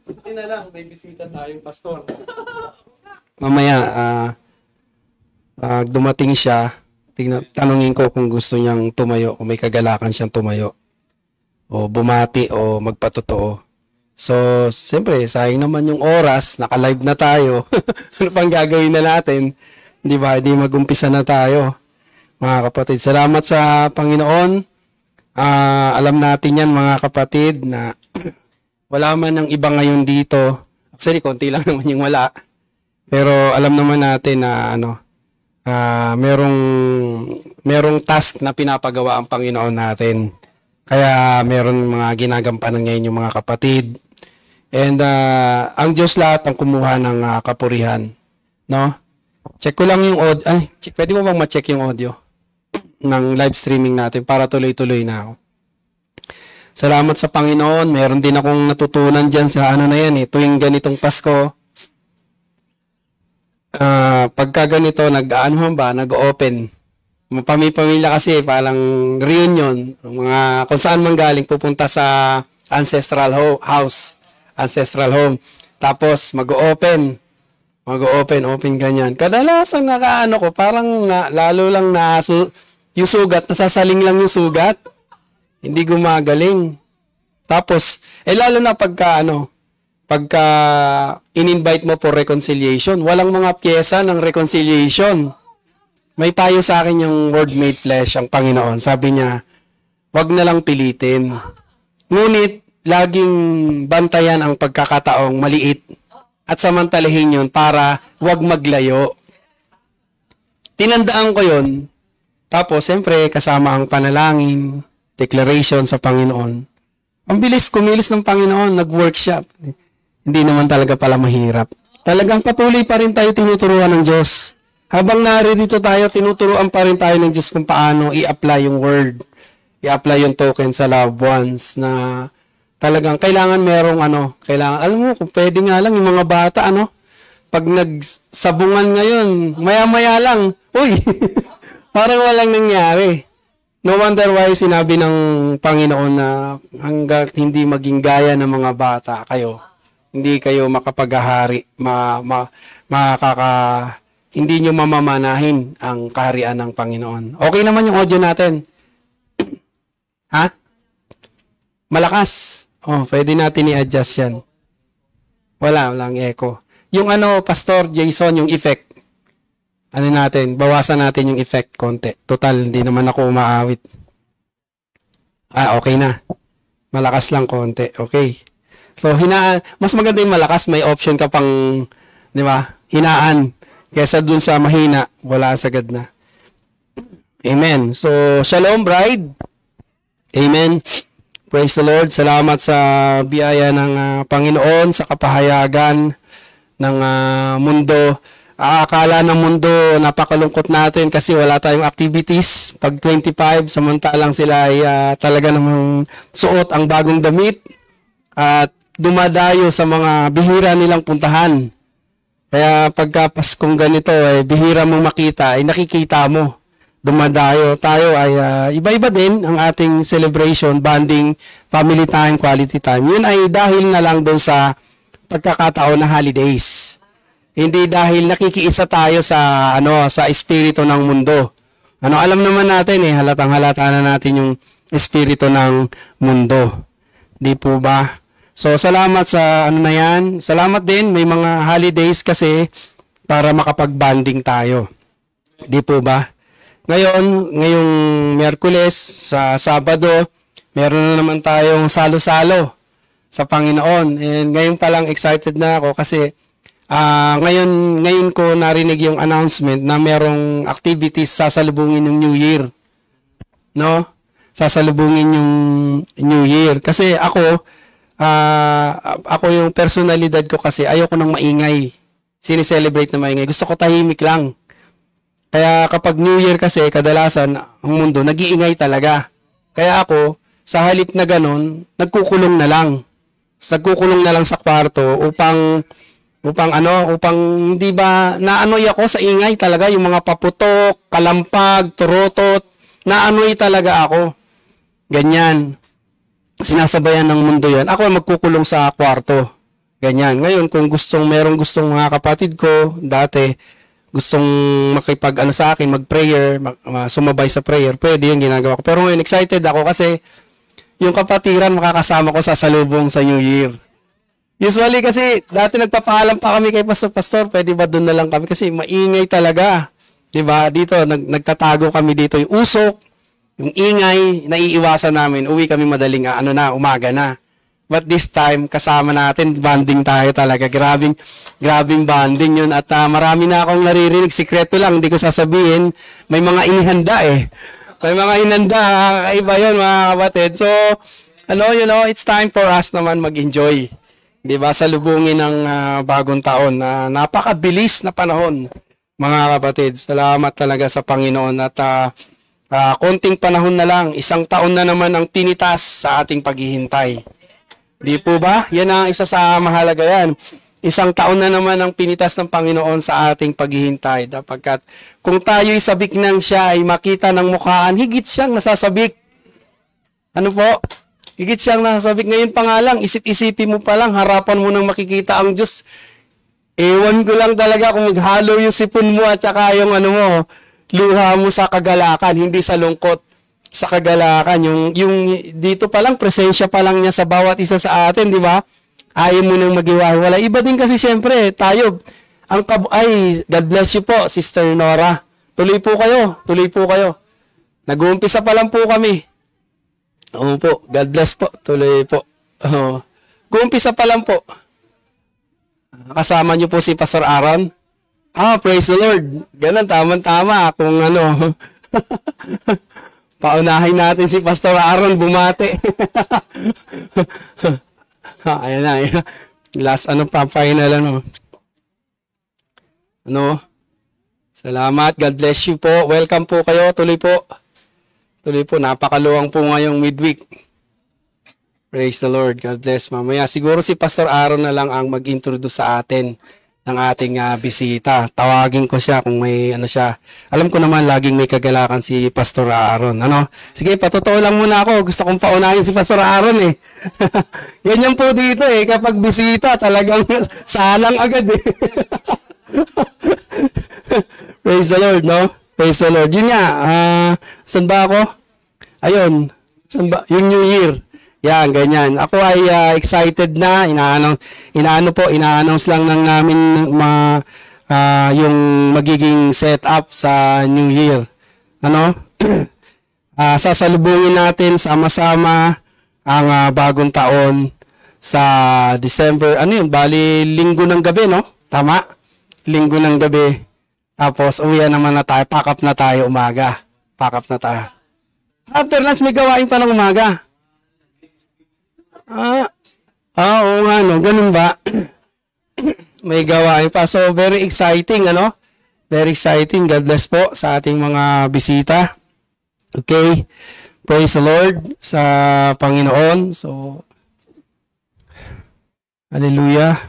Hindi na lang, may bisita tayong pastor. Mamaya, dumating siya, tanungin ko kung gusto niyang tumayo, kung may kagalakan siyang tumayo, o bumati, o magpatotoo. So, siyempre, sayang naman yung oras, naka-live na tayo. Ano pang gagawin na natin? Di ba? Hindi mag-umpisa na tayo. Mga kapatid, salamat sa Panginoon. Alam natin yan, mga kapatid, na wala man ang iba ngayon dito. Actually, konti lang naman yung wala. Pero alam naman natin na merong task na pinapagawa ang Panginoon natin. Kaya meron mga ginagampanan ngayon yung mga kapatid. And ang Diyos lahat ang kumuha ng kapurihan. No? Check ko lang yung audio. Pwede mo bang ma-check yung audio ng live streaming natin para tuloy-tuloy na ako? Salamat sa Panginoon. Meron din akong natutunan dyan sa ano na yan tuwing ganitong Pasko. Pagka ganito, nag-open. Pamilya kasi, parang reunion. Kung saan man galing, pupunta sa ancestral house. Ancestral home. Tapos, mag-open ganyan. Kadalasan ko, parang lalo lang yung sugat, nasasaling lang yung sugat. Hindi gumagaling. Tapos, lalo na pagka in-invite mo for reconciliation, walang mga pyesa ng reconciliation. May payo sa akin yung Word made flesh, ang Panginoon. Sabi niya, wag na lang pilitin. Ngunit, laging bantayan ang pagkakataong maliit at samantalahin yun para wag maglayo. Tinandaan ko yun. Tapos, siyempre, kasama ang panalangin, declaration sa Panginoon. Ang bilis, kumilos ng Panginoon, nag-workshop. Hindi naman talaga pala mahirap. Talagang patuloy pa rin tayo tinuturuan ng Diyos. Habang narito tayo, tinuturuan pa rin tayo ng Diyos kung paano i-apply yung word. I-apply yung token sa loved ones na talagang kailangan merong alam mo, kung pwede nga lang yung mga bata, pag nagsabungan ngayon, maya-maya lang, uy, parang walang nangyari. No wonder why sinabi ng Panginoon na hanggat hindi maging gaya ng mga bata kayo, hindi kayo makapaghahari, hindi nyo mamamanahin ang kaharian ng Panginoon. Okay naman yung audio natin. Ha? Malakas. Pwede natin i-adjust yan. Walang echo. Yung Pastor Jason, yung effect. Bawasan natin yung effect konti. Total, hindi naman ako umaawit. Okay na. Malakas lang konti. Okay. So, mas maganda yung malakas, may option ka pang, di ba, hinaan. Kesa dun sa mahina, wala sagad na. Amen. So, Shalom, bride. Amen. Praise the Lord. Salamat sa biyaya ng Panginoon, sa kapahayagan ng mundo. Akala ng mundo, napakalungkot natin kasi wala tayong activities. Pag 25, samantalang sila ay talaga namang suot ang bagong damit at dumadayo sa mga bihira nilang puntahan. Kaya pagka Paskong ganito, bihira mong makita, nakikita mo. Dumadayo. Tayo ay iba-iba din ang ating celebration, bonding, family time, quality time. Yun ay dahil na lang doon sa pagkakataon na holidays. Hindi dahil nakikiisa tayo sa sa espiritu ng mundo. Alam naman natin halatang-halata na natin yung espiritu ng mundo. Di po ba? So salamat sa na yan. Salamat din, may mga holidays kasi para makapag-bonding tayo. Di po ba? Ngayong Miyerkules, sa Sabado, meron na naman tayong salo-salo sa Panginoon. And ngayon pa lang excited na ako kasi ngayon ko narinig yung announcement na merong activities sasalubungin yung New Year. No? Sasalubungin yung New Year. Kasi ako yung personalidad ko kasi ayoko nang maingay. Sineselebrate na maingay. Gusto ko tahimik lang. Kaya kapag New Year kasi, kadalasan, ang mundo, nag-iingay talaga. Kaya ako, sa halip na ganun, nagkukulong na lang. Nagkukulong na lang sa kwarto upang hindi ba, naanoy ako sa ingay talaga, yung mga paputok, kalampag, turotot, naanoy talaga ako. Ganyan. sinasabayan ng mundo yan, ako ay magkukulong sa kwarto. Ganyan. Ngayon, kung merong gustong mga kapatid ko, dati, gustong makipag sa akin, mag-prayer, sumabay sa prayer, pwede yung ginagawa ko. Pero ngayon, excited ako kasi yung kapatiran makakasama ko sa salubong sa New Year. Usually kasi, dati nagpapaalam pa kami kay Pastor, pwede ba doon na lang kami? Kasi maingay talaga. Diba? Dito, nagtatago kami dito. Yung usok, yung ingay, naiiwasan namin. Uwi kami madaling, umaga na. But this time, kasama natin, bonding tayo talaga. Grabing bonding yun. At marami na akong naririnig. Sikreto lang, hindi ko sasabihin. May mga inihanda eh. May mga inihanda. Iba yun, mga kapatid. So, it's time for us naman mag-enjoy. Diba? Salubungin ng bagong taon na napakabilis na panahon, mga kapatid. Salamat talaga sa Panginoon at konting panahon na lang, isang taon na naman ang tinitas sa ating paghihintay. Di po ba? Yan ang isa sa mahalaga yan. Isang taon na naman ang pinitas ng Panginoon sa ating paghihintay. Dapagkat kung tayo'y sabik nang siya ay makita ng mukhaan, higit siyang nasasabik. Ano po? Higit siyang nasasabik. Ngayon pa nga lang, isip-isipin mo pa lang, harapan mo nang makikita ang Diyos. Ewan ko lang talaga kung maghalo yung sipon mo at saka yung luha mo sa kagalakan, hindi sa lungkot. Sa kagalakan. Yung dito pa lang, presensya pa lang niya sa bawat isa sa atin, di ba? Ayaw mo nang mag-iwala. Iba din kasi siyempre, tayo, God bless you po, Sister Nora. Tuloy po kayo. Nag-uumpisa pa lang po kami. Oo po, God bless po, tuloy po. Gumpisa pa lang po. Kasama niyo po si Pastor Aaron. Praise the Lord. Ganun, tama-tama. Kung paunahin natin si Pastor Aaron bumate. Ayan na. Last, final, Salamat. God bless you po. Welcome po kayo. Tuloy po. Napakaluwang po ngayong midweek. Praise the Lord. God bless. Mamaya, siguro si Pastor Aaron na lang ang mag-introduce sa atin ng ating bisita. Tawagin ko siya kung may siya. Alam ko naman laging may kagalakan si Pastor Aaron. Sige, patotoo lang muna ako. Gusto kong paunahin si Pastor Aaron eh. Ganyan po dito eh. Kapag bisita, talagang salang agad eh. Praise the Lord, no? Praise the Lord. Yun nga, saan ba ako? Ayun, yung New Year. Yan, ganyan. Ako ay excited na. Ina-announce lang ng namin yung magiging setup sa New Year. Sasalubungin natin sama-sama ang bagong taon sa December. Bali, linggo ng gabi, no? Tama? Linggo ng gabi. Tapos, uwian naman na tayo. Pack up na tayo umaga. After lunch, may gawain pa ng umaga. Oo nga, no? Ganun ba? May gawain pa. So, very exciting, Very exciting. God bless po sa ating mga bisita. Okay? Praise the Lord sa Panginoon. So, hallelujah.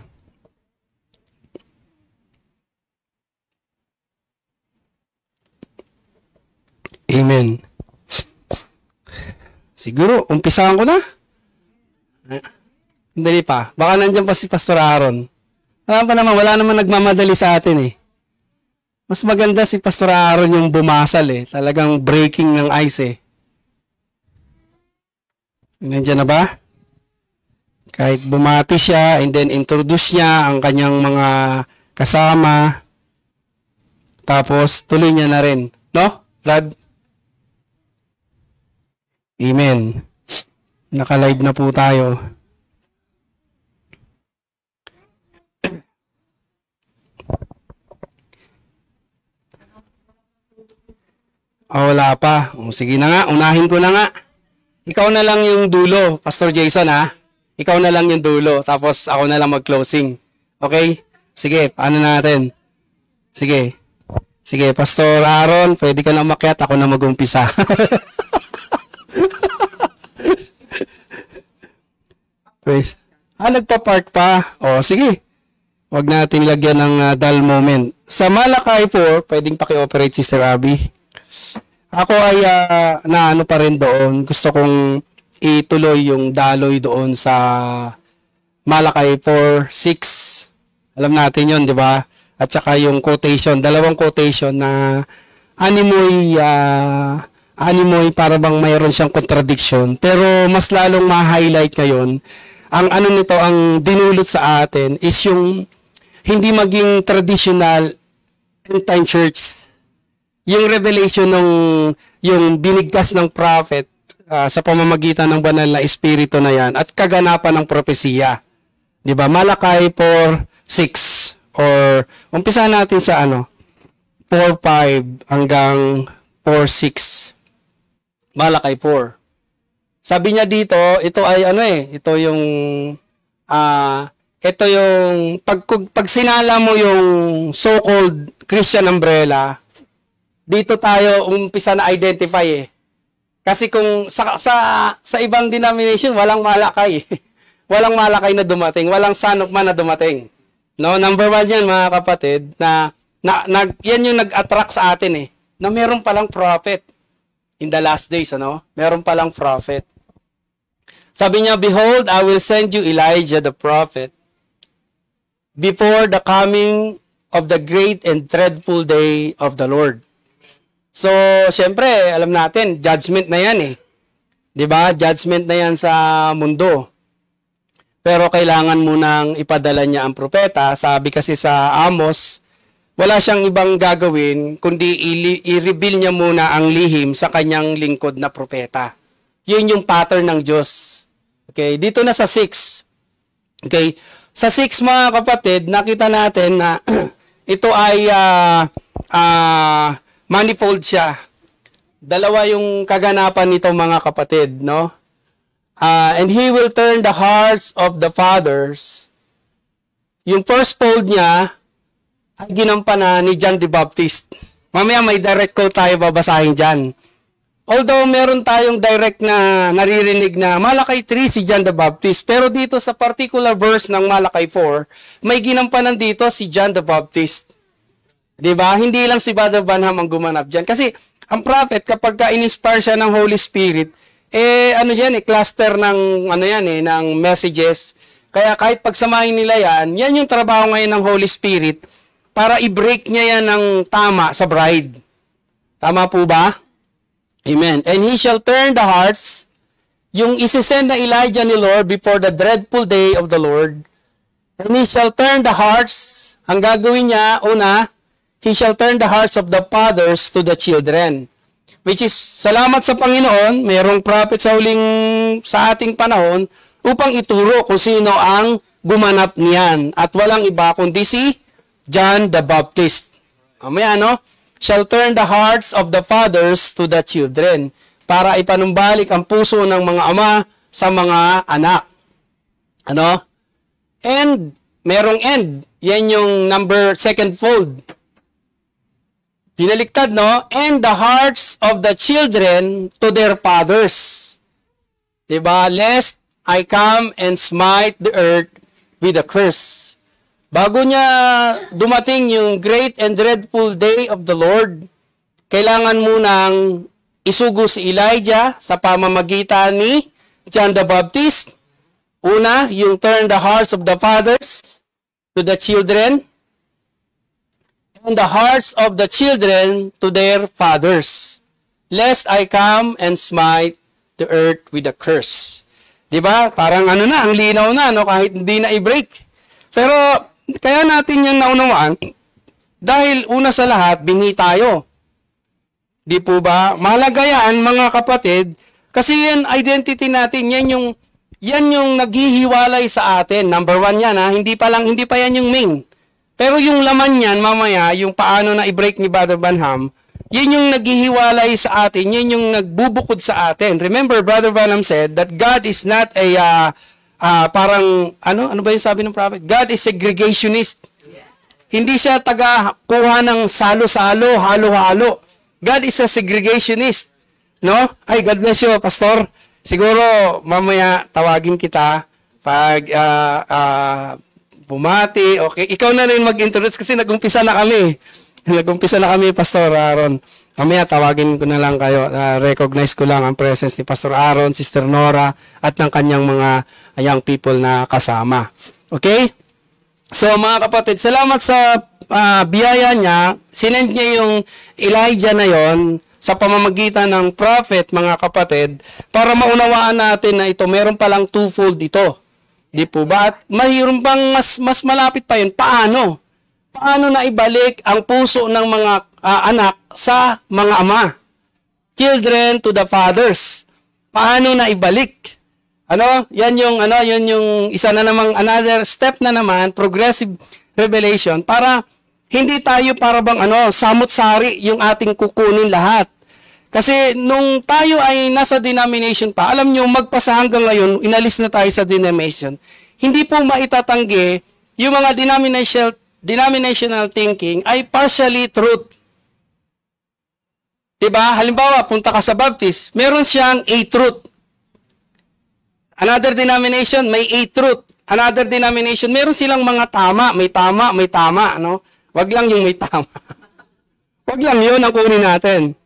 Amen. Siguro, umpisahan ko na. Dali pa. Baka nandiyan pa si Pastor Aaron. Wala naman nagmamadali sa atin eh. Mas maganda si Pastor Aaron yung bumasal eh. Talagang breaking ng ice eh. Nandiyan na ba? Kahit bumati siya and then introduce niya ang kanyang mga kasama. Tapos tuloy niya na rin. No? Brad? Amen. Naka-live na po tayo. Wala pa. Sige na nga, unahin ko na nga. Ikaw na lang yung dulo, Pastor Jason ha. Ikaw na lang yung dulo, tapos ako na lang mag-closing. Okay? Sige, paano natin? Sige, Pastor Aaron, pwede ka na umakyat, ako na mag-umpisa. Praise. Nagpa-park pa. Sige. Huwag natin lagyan ng dull moment. Sa Malakay 4, pwedeng paki-operate Sister Abby. Ako ay pa rin doon. Gusto kong ituloy yung daloy doon sa Malakay 4:6. Alam natin yun, di ba? At saka yung quotation, dalawang quotation na animoy para bang mayroon siyang contradiction. Pero mas lalong ma-highlight ngayon, ang ano nito, ang dinulot sa atin is yung hindi maging traditional end-time church. Yung revelation ng yung binigkas ng prophet sa pamamagitan ng banal na espiritu na yan at kaganapan ng propesiya. 'Di ba? Malakay 4:6 or umpisa natin sa 4:5 hanggang 4:6. Malakay 4. Sabi niya dito, ito ay ito yung pag sinala mo yung so-called Christian umbrella, dito tayo umpisa na identify eh. Kasi kung sa ibang denomination, walang Malakay. Walang Malakay na dumating, walang Son of Man na dumating. No, number 1 yan mga kapatid, yan yung nag-attract sa atin eh, na meron palang prophet in the last days, meron palang prophet. Sabi niya, "Behold, I will send you Elijah the prophet before the coming of the great and dreadful day of the Lord." So, siyempre, alam natin, judgment na yan eh. 'Di ba? Judgment na yan sa mundo. Pero kailangan munang ipadala niya ang propeta. Sabi kasi sa Amos, wala siyang ibang gagawin kundi i-reveal niya muna ang lihim sa kanyang lingkod na propeta. Yun yung pattern ng Diyos. Okay, dito na sa 6. Okay, sa 6 mga kapatid, nakita natin na ito ay manifold siya. Dalawa yung kaganapan nito mga kapatid, no? And he will turn the hearts of the fathers. Yung first fold niya ay ginampanan ni John the Baptist. Mamaya may direct quote tayo babasahin dyan. Although meron tayong direct na naririnig na Malakay 3 si John the Baptist, pero dito sa particular verse ng Malakay 4, may ginampanan dito si John the Baptist. 'Di ba? Hindi lang si Brother Branham ang gumanap diyan. Kasi ang prophet kapag ka-inspire siya ng Holy Spirit, cluster ng ng messages. Kaya kahit pagsamahin nila yan yung trabaho ngayon ng Holy Spirit para i-break niya yan ng tama sa bride. Tama po ba? Amen. And he shall turn the hearts, yung isesend na Elijah ni Lord before the dreadful day of the Lord. And he shall turn the hearts, ang gagawin niya, una, he shall turn the hearts of the fathers to the children. Which is, salamat sa Panginoon, mayroong prophet sa ating panahon upang ituro kung sino ang gumanap niyan. At walang iba kundi si John the Baptist. Mamaya, shall turn the hearts of the fathers to the children para ipanumbalik ang puso ng mga ama sa mga anak. And, merong end. Yan yung second fold. Dinaliktad, and the hearts of the children to their fathers. Diba? Lest I come and smite the earth with a curse. Bago niya dumating yung great and dreadful day of the Lord, kailangan munang isugo si Elijah sa pamamagitan ni John the Baptist. Una, yung turn the hearts of the fathers to the children, and the hearts of the children to their fathers, lest I come and smite the earth with a curse. Diba? Parang ang linaw na, kahit hindi na i-break. Pero, kaya natin yan naunawaan, dahil una sa lahat, binhi tayo. Di po ba? Mahalaga yan, mga kapatid, kasi yan, identity natin, yan yung naghihiwalay sa atin. Number 1 yan, hindi pa yan yung main. Pero yung laman yan, mamaya, yung paano na i-break ni Brother Branham, yan yung naghihiwalay sa atin, yan yung nagbubukod sa atin. Remember, Brother Branham said that God is not a, ano ba yung sabi ng prophet? God is segregationist. Hindi siya taga-kuha ng salo-salo, halo-halo. God is a segregationist. No? Ay, God bless you, Pastor. Siguro, mamaya, tawagin kita pag bumati. Okay, ikaw na rin mag-introduce kasi nag-umpisa na kami. Pastor Aaron. Kamaya tawagin ko na lang kayo. Recognize ko lang ang presence ni Pastor Aaron, Sister Nora, at ng kanyang mga young people na kasama. Okay? So mga kapatid, salamat sa biyaya niya. Sinend niya yung Elijah na yon sa pamamagitan ng prophet, mga kapatid, para maunawaan natin na ito, meron palang twofold ito. Di po ba? At mayroon pang mas malapit pa yun. Paano? Paano na ibalik ang puso ng mga anak sa mga ama? Children to the fathers. Paano na ibalik? Yan yung isa na namang another step na naman, progressive revelation, para hindi tayo para bang samot-sari yung ating kukunin lahat. Kasi nung tayo ay nasa denomination pa, alam nyo, magpasa hanggang ngayon, inalis na tayo sa denomination. Hindi po maitatanggi yung mga denominational thinking ay partially truth. Diba? Halimbawa, punta ka sa Baptist, meron siyang a truth. Another denomination, may a truth. Another denomination, meron silang mga tama. May tama, no? Wag lang yung may tama. Wag lang yun ang kunin natin.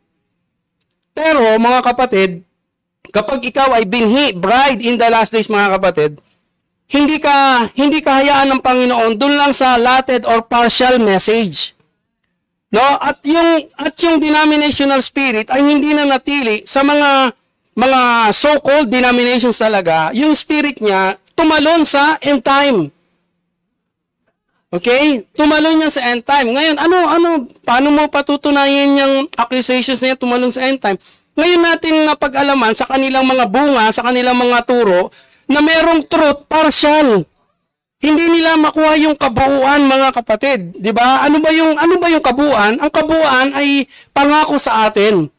Pero, mga kapatid, kapag ikaw ay binhi, bride in the last days, mga kapatid, hindi ka hayaan ng Panginoon dun lang sa allotted or partial message. No? At yung denominational spirit ay hindi na natili sa mga so-called denominations talaga. Yung spirit niya tumalon sa end time. Okay? Tumalon niya sa end time. Ngayon, paano mo patutunayan yung accusations niya tumalon sa end time? Ngayon natin napag-alaman sa kanilang mga bunga, sa kanilang mga turo, na merong truth partial. Hindi nila makuha yung kabuuan, mga kapatid. 'Di ba? Ano ba yung kabuuan? Ang kabuuan ay pangako sa atin.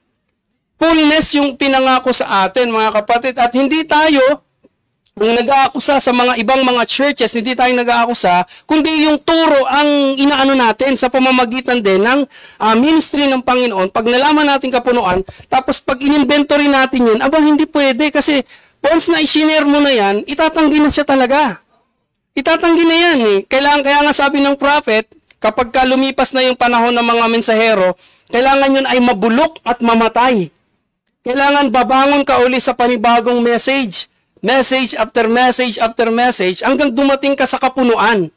Fullness yung pinangako sa atin, mga kapatid. At hindi tayo kung nag-aakusa sa mga ibang mga churches, hindi tayo nag-aakusa, kundi yung turo ang inaano natin sa pamamagitan din ng ministry ng Panginoon. Pag nalaman natin kapunuan, tapos pag in-inventory natin yun, hindi pwede kasi once na i-share mo na yan, itatanggi na siya talaga. Itatanggi na yan eh. Kaya nga sabi ng prophet, kapag lumipas na yung panahon ng mga mensahero, kailangan yun ay mabulok at mamatay. Kailangan babangon ka uli sa panibagong message. Message after message after message hanggang dumating ka sa kapunuan.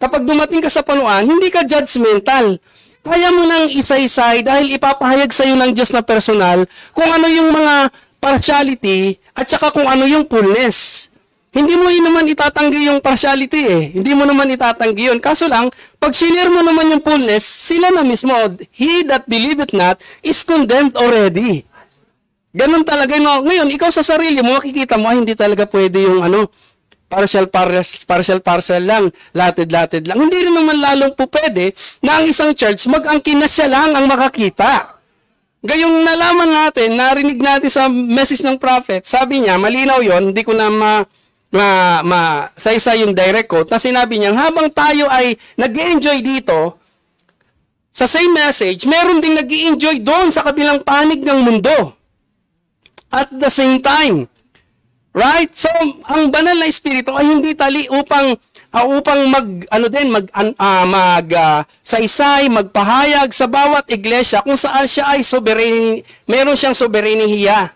Kapag dumating ka sa punuan, hindi ka judgmental. Kaya mo nang isa-isay dahil ipapahayag sa iyo ng Diyos na personal kung ano yung mga partiality at saka kung ano yung fullness. Hindi mo naman itatanggi yung partiality eh. Hindi mo naman itatanggi yun. Kaso lang, pag sinare mo naman yung fullness, sila na mismo, he that believeth not is condemned already. Ganun talaga. No? Ngayon, ikaw sa sarili mo, makikita mo, hindi talaga pwede yung partial lang, latid lang. Hindi rin naman lalong po pwede na ang isang church, mag-angkin na siya lang ang makakita. Gayong nalaman natin, narinig natin sa message ng prophet, sabi niya, malinaw yon, hindi ko na sa yung direct quote, na sinabi niya, habang tayo ay nag-enjoy dito, sa same message, meron ding nag-enjoy doon sa kabilang panig ng mundo. At the same time. Right? So, ang banal na espiritu ay hindi tali upang saysay, magpahayag sa bawat iglesia kung saan siya ay meron siyang soberenihiya.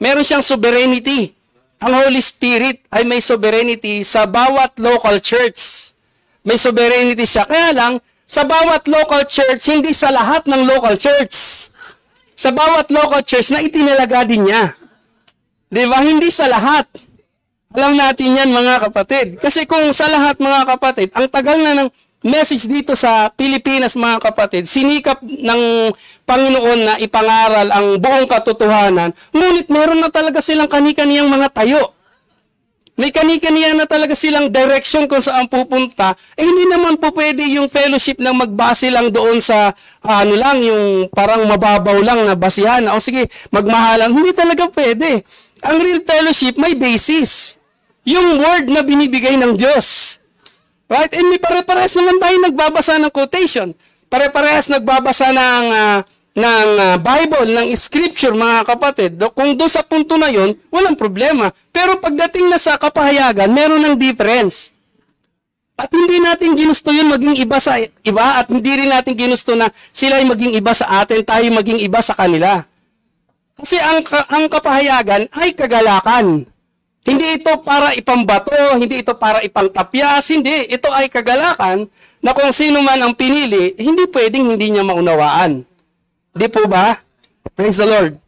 Meron siyang sovereignty. Ang Holy Spirit ay may sovereignty sa bawat local church. May sovereignty siya. Kaya lang, sa bawat local church, hindi sa lahat ng local church. Sa bawat local church na itinalaga din niya. Diba? Hindi sa lahat. Alam natin yan, mga kapatid. Kasi kung sa lahat, mga kapatid, ang tagal na ng message dito sa Pilipinas, mga kapatid, sinikap ng Panginoon na ipangaral ang buong katotohanan, ngunit meron na talaga silang kani-kaniyang mga tayo. May kani-kaniya na talaga silang direction kung saan pupunta. Hindi naman po pwede yung fellowship na magbase lang doon sa yung parang mababaw lang na basihan. O sige, magmahalan. Hindi talaga pwede. Ang real fellowship may basis. Yung word na binibigay ng Diyos. Right? And may pare-parehas naman tayo nagbabasa ng quotation. Pare-parehas nagbabasa ng Bible, ng scripture, mga kapatid. Kung doon sa punto na yon, walang problema. Pero pagdating na sa kapahayagan, meron ng difference. At hindi natin ginusto yun maging iba sa iba at hindi rin natin ginusto na sila ay maging iba sa atin, tayo maging iba sa kanila. Kasi ang kapahayagan ay kagalakan. Hindi ito para ipambato, hindi ito para ipangtapyas, hindi. Ito ay kagalakan na kung sino man ang pinili, hindi pwedeng hindi niya maunawaan. Di po ba? Praise the Lord.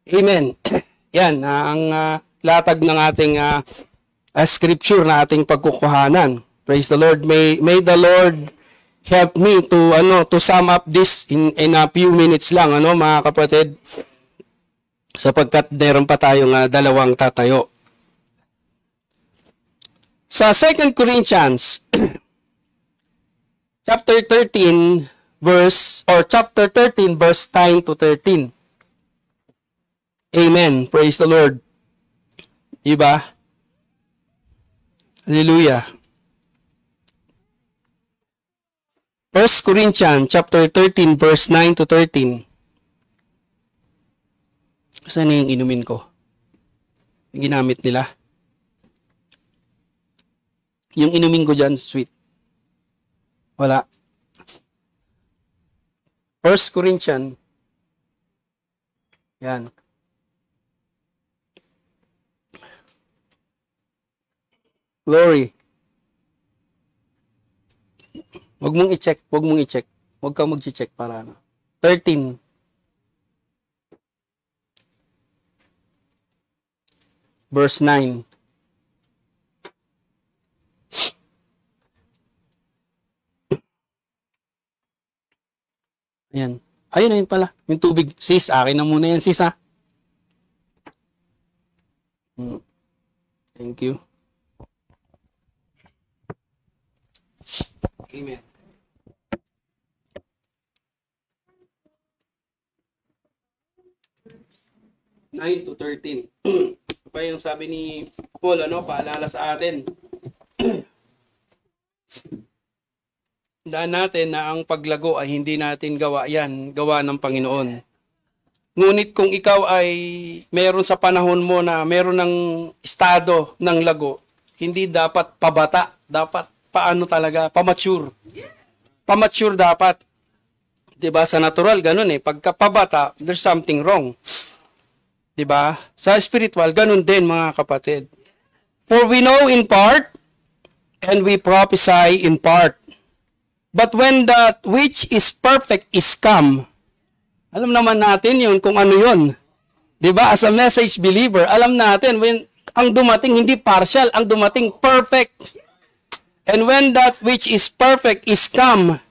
Amen. Yan, ang latag ng ating scripture na ating pagkukuhanan. Praise the Lord. May the Lord help me to sum up this in a few minutes lang, mga kapatid. Sapagkat meron pa tayong dalawang tatayo. Sa 2 Corinthians chapter 13 chapter 13 verse 9 to 13. Amen. Praise the Lord. Diba? Hallelujah. 1 Corinthians chapter 13 verse 9 to 13. Saan na yung inumin ko? Yung ginamit nila. Yung inumin ko dyan, sweet. Wala. 1 Corinthians. Yan. Glory. Huwag mong i-check. Huwag kang mag-check para 13. Verse 9. Ayan. Ayun na yun pala. Yung tubig. Sis, akin na muna yan, sis, ha? Thank you. Amen. Nine to 13. Ito pa yung sabi ni Paul, paalala sa atin. Tandaan natin na ang paglago ay hindi natin gawa yan, gawa ng Panginoon. Ngunit kung ikaw ay meron sa panahon mo na meron ng estado ng lago, hindi dapat pabata, dapat pamature. Pamature dapat. 'Di ba? Sa natural ganun pagka pabata, there's something wrong. 'Di ba? Sa spiritual ganun din, mga kapatid. For we know in part and we prophesy in part. But when that which is perfect is come, alam naman natin yun kung ano yun. Diba? As a message believer, alam natin when ang dumating hindi partial, ang dumating perfect. And when that which is perfect is come,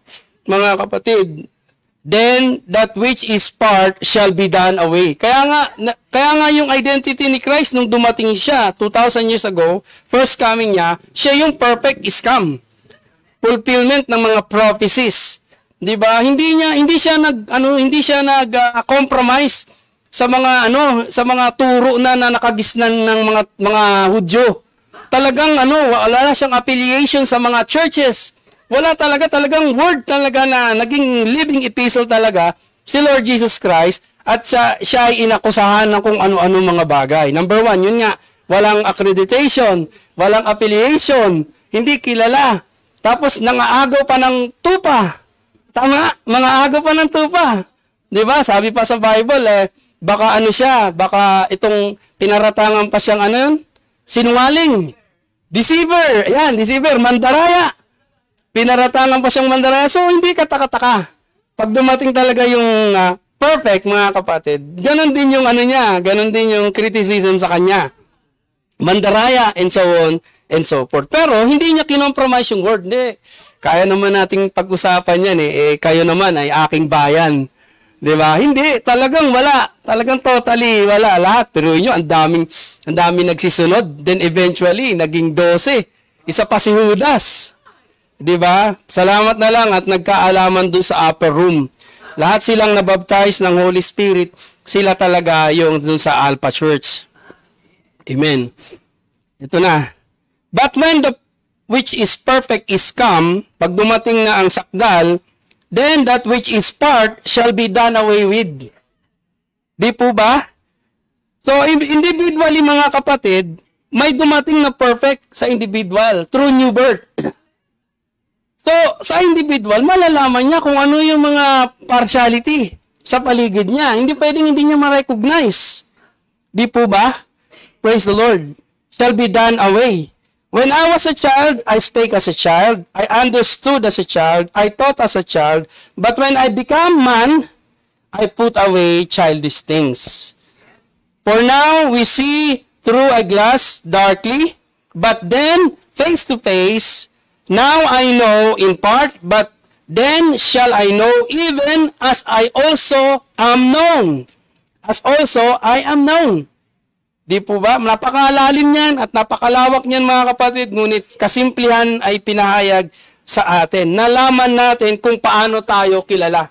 mga kapatid, then that which is part shall be done away. Kaya nga yung identity ni Christ nung dumating siya 2,000 years ago, first coming niya, siya yung perfect is come. Fulfillment ng mga prophecies. 'Di ba? Hindi siya nag-compromise sa mga turo na nakagisnan ng mga Hudyo. Talagang wala siyang affiliation sa mga churches. Wala talagang word talaga na naging living epistle talaga si Lord Jesus Christ at siya ay inakusahan ng kung ano-ano mga bagay. Number 1, yun nga, walang accreditation, walang affiliation, hindi kilala. Tapos nangaagaw pa ng tupa. Tama? Mangaagaw pa ng tupa. 'Di ba? Sabi pa sa Bible baka baka itong pinaratangan pa siyang sinungaling. Deceiver. Ayan, deceiver, mandaraya. Pinaratangan pa siyang mandaraya. So hindi kataka-taka. Pag dumating talaga yung perfect, mga kapatid, ganun din yung ganun din yung criticism sa kanya. Mandaraya and so on and so forth. Pero hindi niya kinompromise yung word. Hindi. Kaya naman nating pag-usapan yan kayo naman ay aking bayan. 'Di ba? Hindi, talagang wala. Talagang totally wala lahat. Pero yun, ang daming nagsisunod. Then eventually naging 12. Isa pa si Judas. 'Di ba? Salamat na lang at nagkaalaman doon sa upper room. Lahat silang nabaptize ng Holy Spirit. Sila talaga yung doon sa Alpha Church. Amen. Ito na. But when the which is perfect is come, pag dumating na ang sakdal, then that which is part shall be done away with. Di po ba? So, individually, mga kapatid, may dumating na perfect sa individual through new birth. So, sa individual, malalaman niya kung ano yung mga partiality sa paligid niya. Hindi pwedeng hindi niya ma-recognize. Di po ba? Praise the Lord. Shall be done away. When I was a child, I spake as a child. I understood as a child. I thought as a child. But when I become man, I put away childish things. For now, we see through a glass darkly, but then face to face. Now I know in part, but then shall I know even as I also am known. As also I am known. Di po ba? Napakalalim niyan at napakalawak niyan mga kapatid, ngunit kasimplihan ay pinahayag sa atin. Nalaman natin kung paano tayo kilala.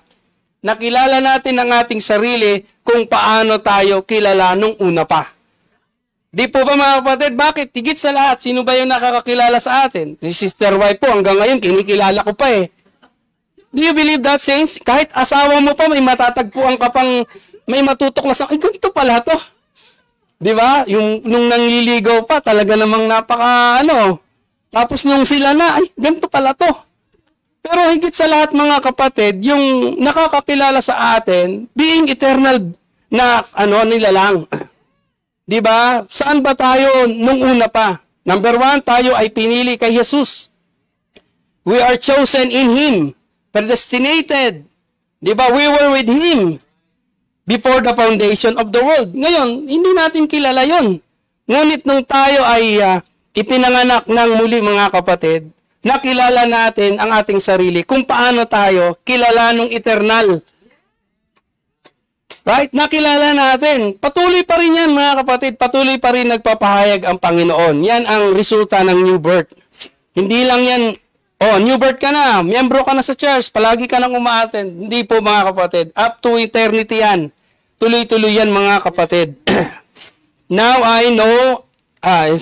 Nakilala natin ang ating sarili kung paano tayo kilala nung una pa. Di po ba mga kapatid? Bakit? Higit sa lahat, sino ba yung nakakakilala sa atin? Si Sister Y po, hanggang ngayon, kinikilala ko pa eh. Do you believe that, saints? Kahit asawa mo pa, may matatagpuan ka pang, may matutuklasan, ay, ganito pala to. Di ba? Yung, nung nangliligaw pa, talaga namang tapos nung sila na, ay, ganito pala to. Pero higit sa lahat mga kapatid, yung nakakakilala sa atin, being eternal na nila lang. 'Di ba? Saan ba tayo nung una pa? Number 1, tayo ay pinili kay Jesus. We are chosen in Him, predestinated. 'Di ba? We were with Him before the foundation of the world. Ngayon, hindi natin kilala 'yon. Ngunit nung tayo ay ipinanganak ng muli mga kapatid, nakilala natin ang ating sarili kung paano tayo kilala nung eternal. Right? Nakilala natin. Patuloy pa rin yan mga kapatid. Patuloy pa rin nagpapahayag ang Panginoon. Yan ang resulta ng new birth. Hindi lang yan, new birth ka na, miyembro ka na sa church, palagi ka nang umaattend. Hindi po mga kapatid. Up to eternity yan. Tuloy-tuloy yan mga kapatid. Now I know,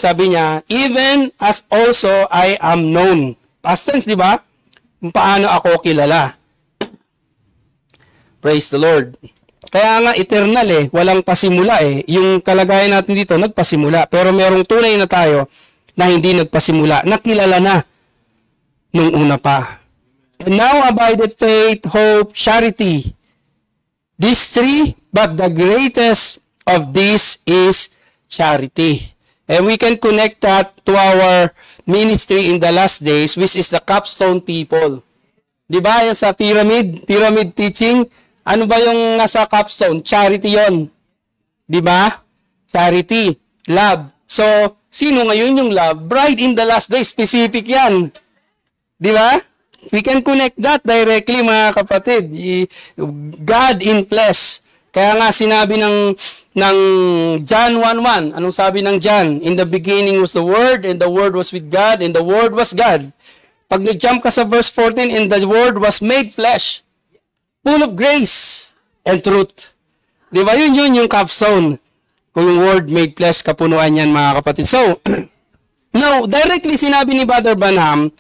sabi niya, even as also I am known. Past tense, di ba? Paano ako kilala? Praise the Lord. Kaya nga eternal walang pasimula Yung kalagayan natin dito, nagpasimula. Pero merong tunay na tayo na hindi nagpasimula. Nakilala na nung una pa. And now abideth faith, hope, charity. These three, but the greatest of these is charity. And we can connect that to our ministry in the last days, which is the capstone people. Di ba? Yan sa pyramid teaching. Ano ba yung nasa capstone? Charity yon. Di ba? Charity. Love. So, sino ngayon yung love? Bride in the last days. Specific yan. Di ba? We can connect that directly mga kapatid. God in flesh. Kaya nga sinabi ng John 1:1, anong sabi ng John? In the beginning was the Word, and the Word was with God, and the Word was God. Pag nag-jump ka sa verse 14, and the Word was made flesh, full of grace and truth. Di ba? Yun yung capstone. Kung yung Word made flesh, kapunuan yan mga kapatid. So, now, directly sinabi ni Brother Branham,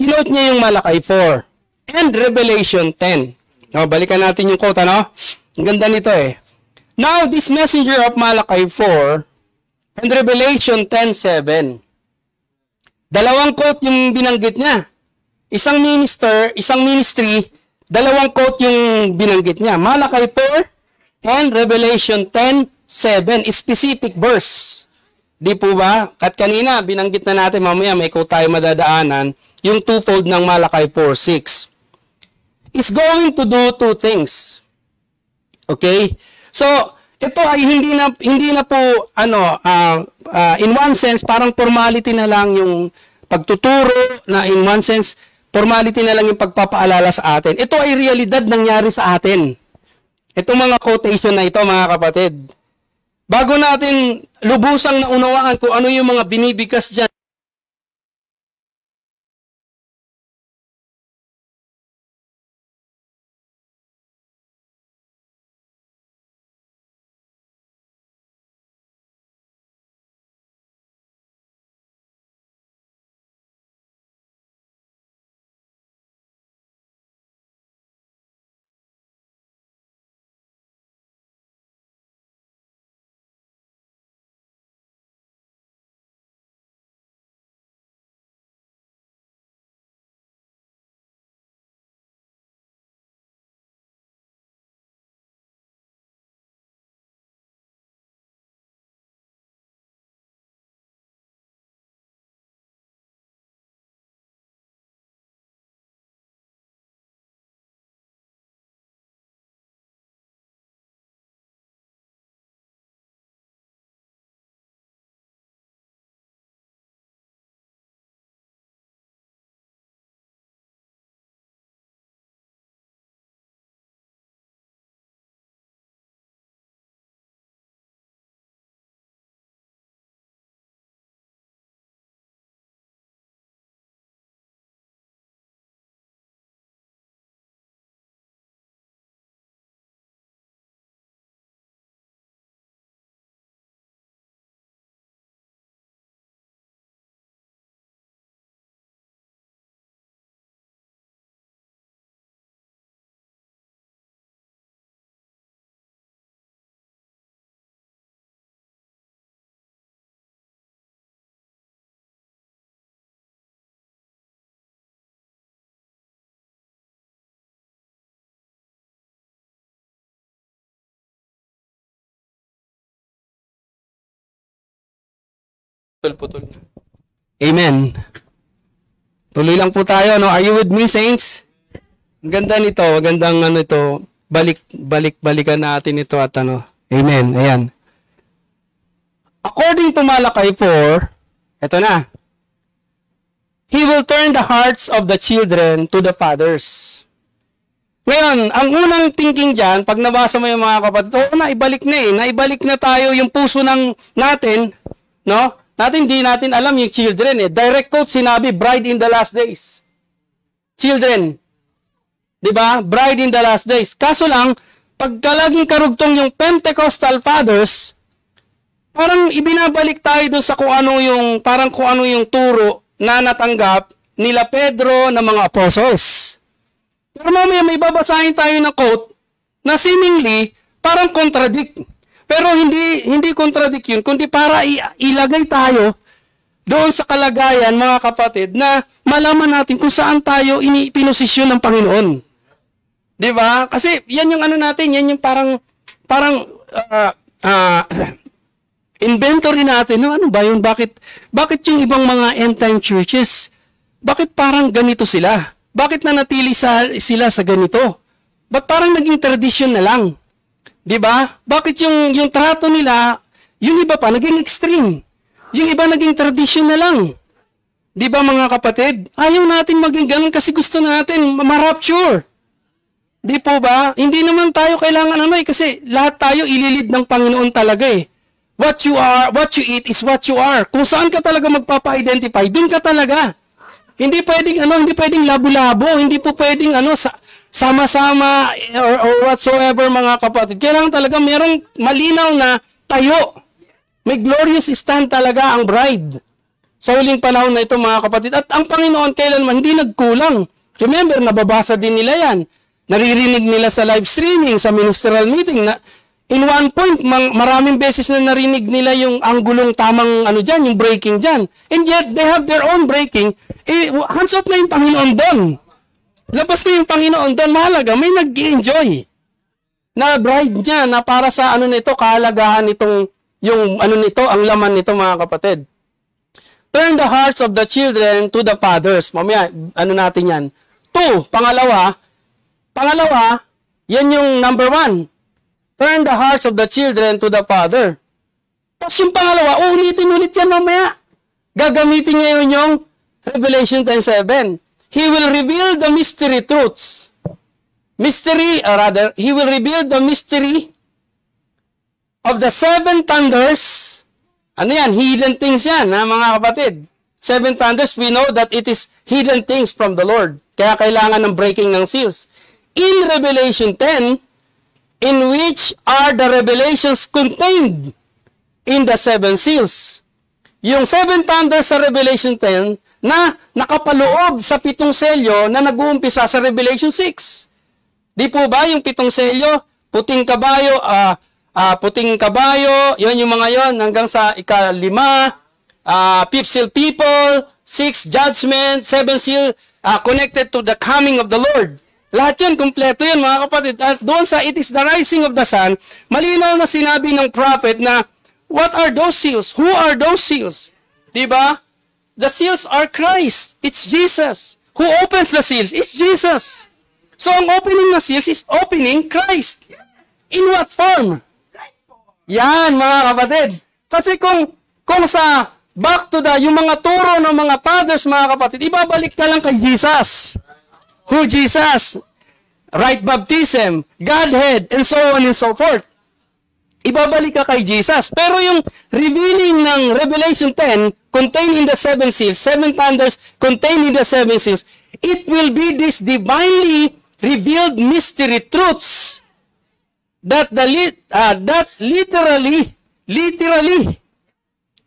kinote niya yung Malakay 4 and Revelation 10. Now, balikan natin yung quote, Ang ganda nito Now, this messenger of Malakay 4 and Revelation 10:7. Dalawang quote yung binanggit niya. Isang ministry, dalawang quote yung binanggit niya. Malakay 4 and Revelation 10:7. Specific verse. Di po ba? At kanina, binanggit na natin, mamaya may quote tayo madadaanan, yung twofold ng Malakay 4:6. It's going to do two things. Okay? So, ito ay hindi na po in one sense parang formality na lang yung pagtuturo, na in one sense formality na lang yung pagpapaalala sa atin. Ito ay realidad nangyari sa atin. Itong mga quotation na ito mga kapatid. Bago natin lubusang naunawaan kung ano yung mga binibigkas diyan Putol-putol na. Amen. Tuloy lang po tayo, no? Are you with me, saints? Ang ganda nito, magandang ano ito, balikan natin ito at ano. Amen. Ayan. According to Malachi 4, ito na. He will turn the hearts of the children to the fathers. Ngayon, ang unang thinking dyan, pag nabasa mo yung mga kapatid, naibalik na eh. Naibalik na tayo yung puso natin, no? Hindi natin alam yung children eh. Direct quote sinabi, bride in the last days. Children. Diba? Bride in the last days. Kaso lang, pagka laging karugtong yung Pentecostal fathers, parang ibinabalik tayo doon sa kung ano yung turo na natanggap nila Pedro na mga apostles. Pero mamaya may babasahin tayo ng quote na seemingly parang contradict. Pero hindi contradict yun, kundi para ilagay tayo doon sa kalagayan, mga kapatid, na malaman natin kung saan tayo pinosisyon ng Panginoon. Di ba? Kasi yan yung ano natin, yan yung parang inventory natin. No? Ano ba yun? Bakit yung ibang mga end-time churches, bakit parang ganito sila? Bakit nanatili sila sa ganito? Ba't parang naging tradisyon na lang? Di ba? Bakit yung trato nila, yung iba pa, naging extreme. Yung iba naging tradisyon na lang. Di ba mga kapatid? Ayaw natin maging ganun kasi gusto natin ma-rapture. Di po ba? Hindi naman tayo kailangan kasi lahat tayo ililid ng Panginoon talaga eh. What you eat is what you are. Kung saan ka talaga magpapa-identify, dun ka talaga. Hindi pwedeng labo-labo, hindi po pwedeng sama-sama or whatsoever mga kapatid. Kailangan talaga merong malinaw na tayo. May glorious stand talaga ang bride. Sa huling panahon na ito mga kapatid. At ang Panginoon kailanman hindi nagkulang. Remember, nababasa din nila yan. Naririnig nila sa live streaming, sa ministerial meeting na in one point, maraming beses na narinig nila yung anggulong tamang yung breaking dyan. And yet, they have their own breaking. Hands off na yung Panginoon doon. Labas na yung Panginoon doon. Mahalaga, may nag-enjoy na bride niya na para sa kahalagahan nitong, ang laman nito mga kapatid. Turn the hearts of the children to the fathers. Mamaya, natin yan. 2, pangalawa, yan yung number 1. Turn the hearts of the children to the Father. Tapos yung pangalawa, ulitin-ulit yan mamaya. Gagamitin niya yun yung Revelation 10:7. He will reveal the mystery truths. He will reveal the mystery of the 7 thunders. Ano yan? Hidden things yan, mga kapatid. 7 thunders, we know that it is hidden things from the Lord. Kaya kailangan ng breaking ng seals. In Revelation 10, in which are the revelations contained in the 7 seals. Yung 7 thunders sa Revelation 10 na nakapaloob sa 7 selyo na nag-uumpisa sa Revelation 6. Di po ba yung 7 selyo? Puting kabayo, yun yung mga yon hanggang sa ika-5, 5th seal people, 6 judgment, 7 seal connected to the coming of the Lord. Lahat yan, kumpleto yan mga kapatid. At doon sa it is the rising of the sun, malinaw na sinabi ng prophet na, what are those seals? Who are those seals? Diba? The seals are Christ. It's Jesus. Who opens the seals? It's Jesus. So ang opening na seals is opening Christ. In what form? Yan mga kapatid. Kasi kung sa back to yung mga turo ng mga fathers mga kapatid, ibabalik na lang kay Jesus. Who Jesus? Right baptism, Godhead, and so on and so forth. Ibabalik ka kay Jesus. Pero yung revealing ng Revelation 10 contained in the 7 seals, 7 thunders contained in the 7 seals, it will be this divinely revealed mystery truths that literally,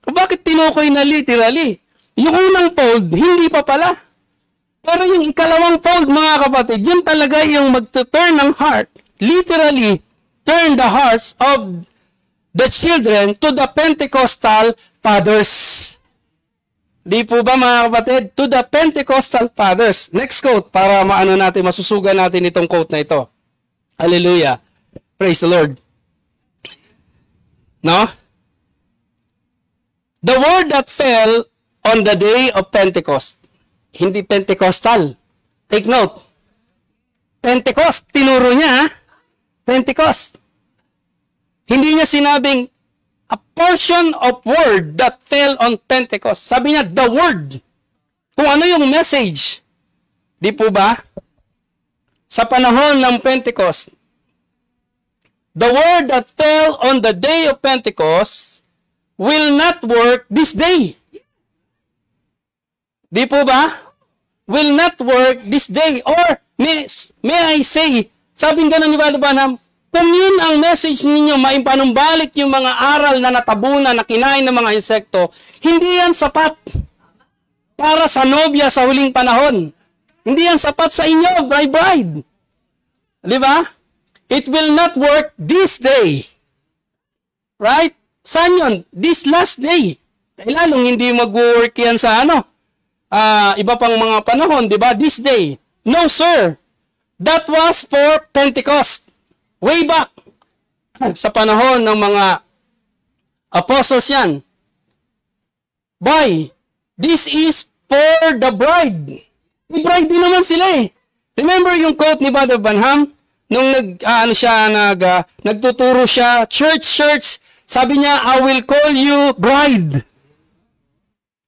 bakit tinukoy na literally? Yung unang fold, hindi pa pala. Pero yung ikalawang fold, mga kapatid, yun talaga yung mag-turn ng heart. Literally, turn the hearts of the children to the Pentecostal fathers. Di po ba mga kapatid? To the Pentecostal fathers. Next quote, para masusugan natin itong quote na ito. Hallelujah. Praise the Lord. No? The word that fell on the day of Pentecost. Hindi Pentecostal. Take note. Pentecost. Tinuro niya, Pentecost. Hindi niya sinabing a portion of word that fell on Pentecost. Sabi niya, the word. Kung ano yung message. Di po ba? Sa panahon ng Pentecost, the word that fell on the day of Pentecost will not work this day. Di po ba? Will not work this day. Or, may I say, sabing ganun ni Brother Branham, kung yun ang message ninyo, maimpanumbalik yung mga aral na natabunan, na kinain ng mga insekto, hindi yan sapat para sa nobya sa huling panahon. Hindi yan sapat sa inyo, bride. Di ba? It will not work this day. Right? Saan yun? This last day. Lalong hindi mag-work yan sa iba pang mga panahon, di ba? This day. No, sir. That was for Pentecost. Way back. Sa panahon ng mga apostles yan. Why? This is for the bride. I-bride din naman sila eh. Remember yung quote ni Brother Branham? Nung nagtuturo siya, church, sabi niya, I will call you bride.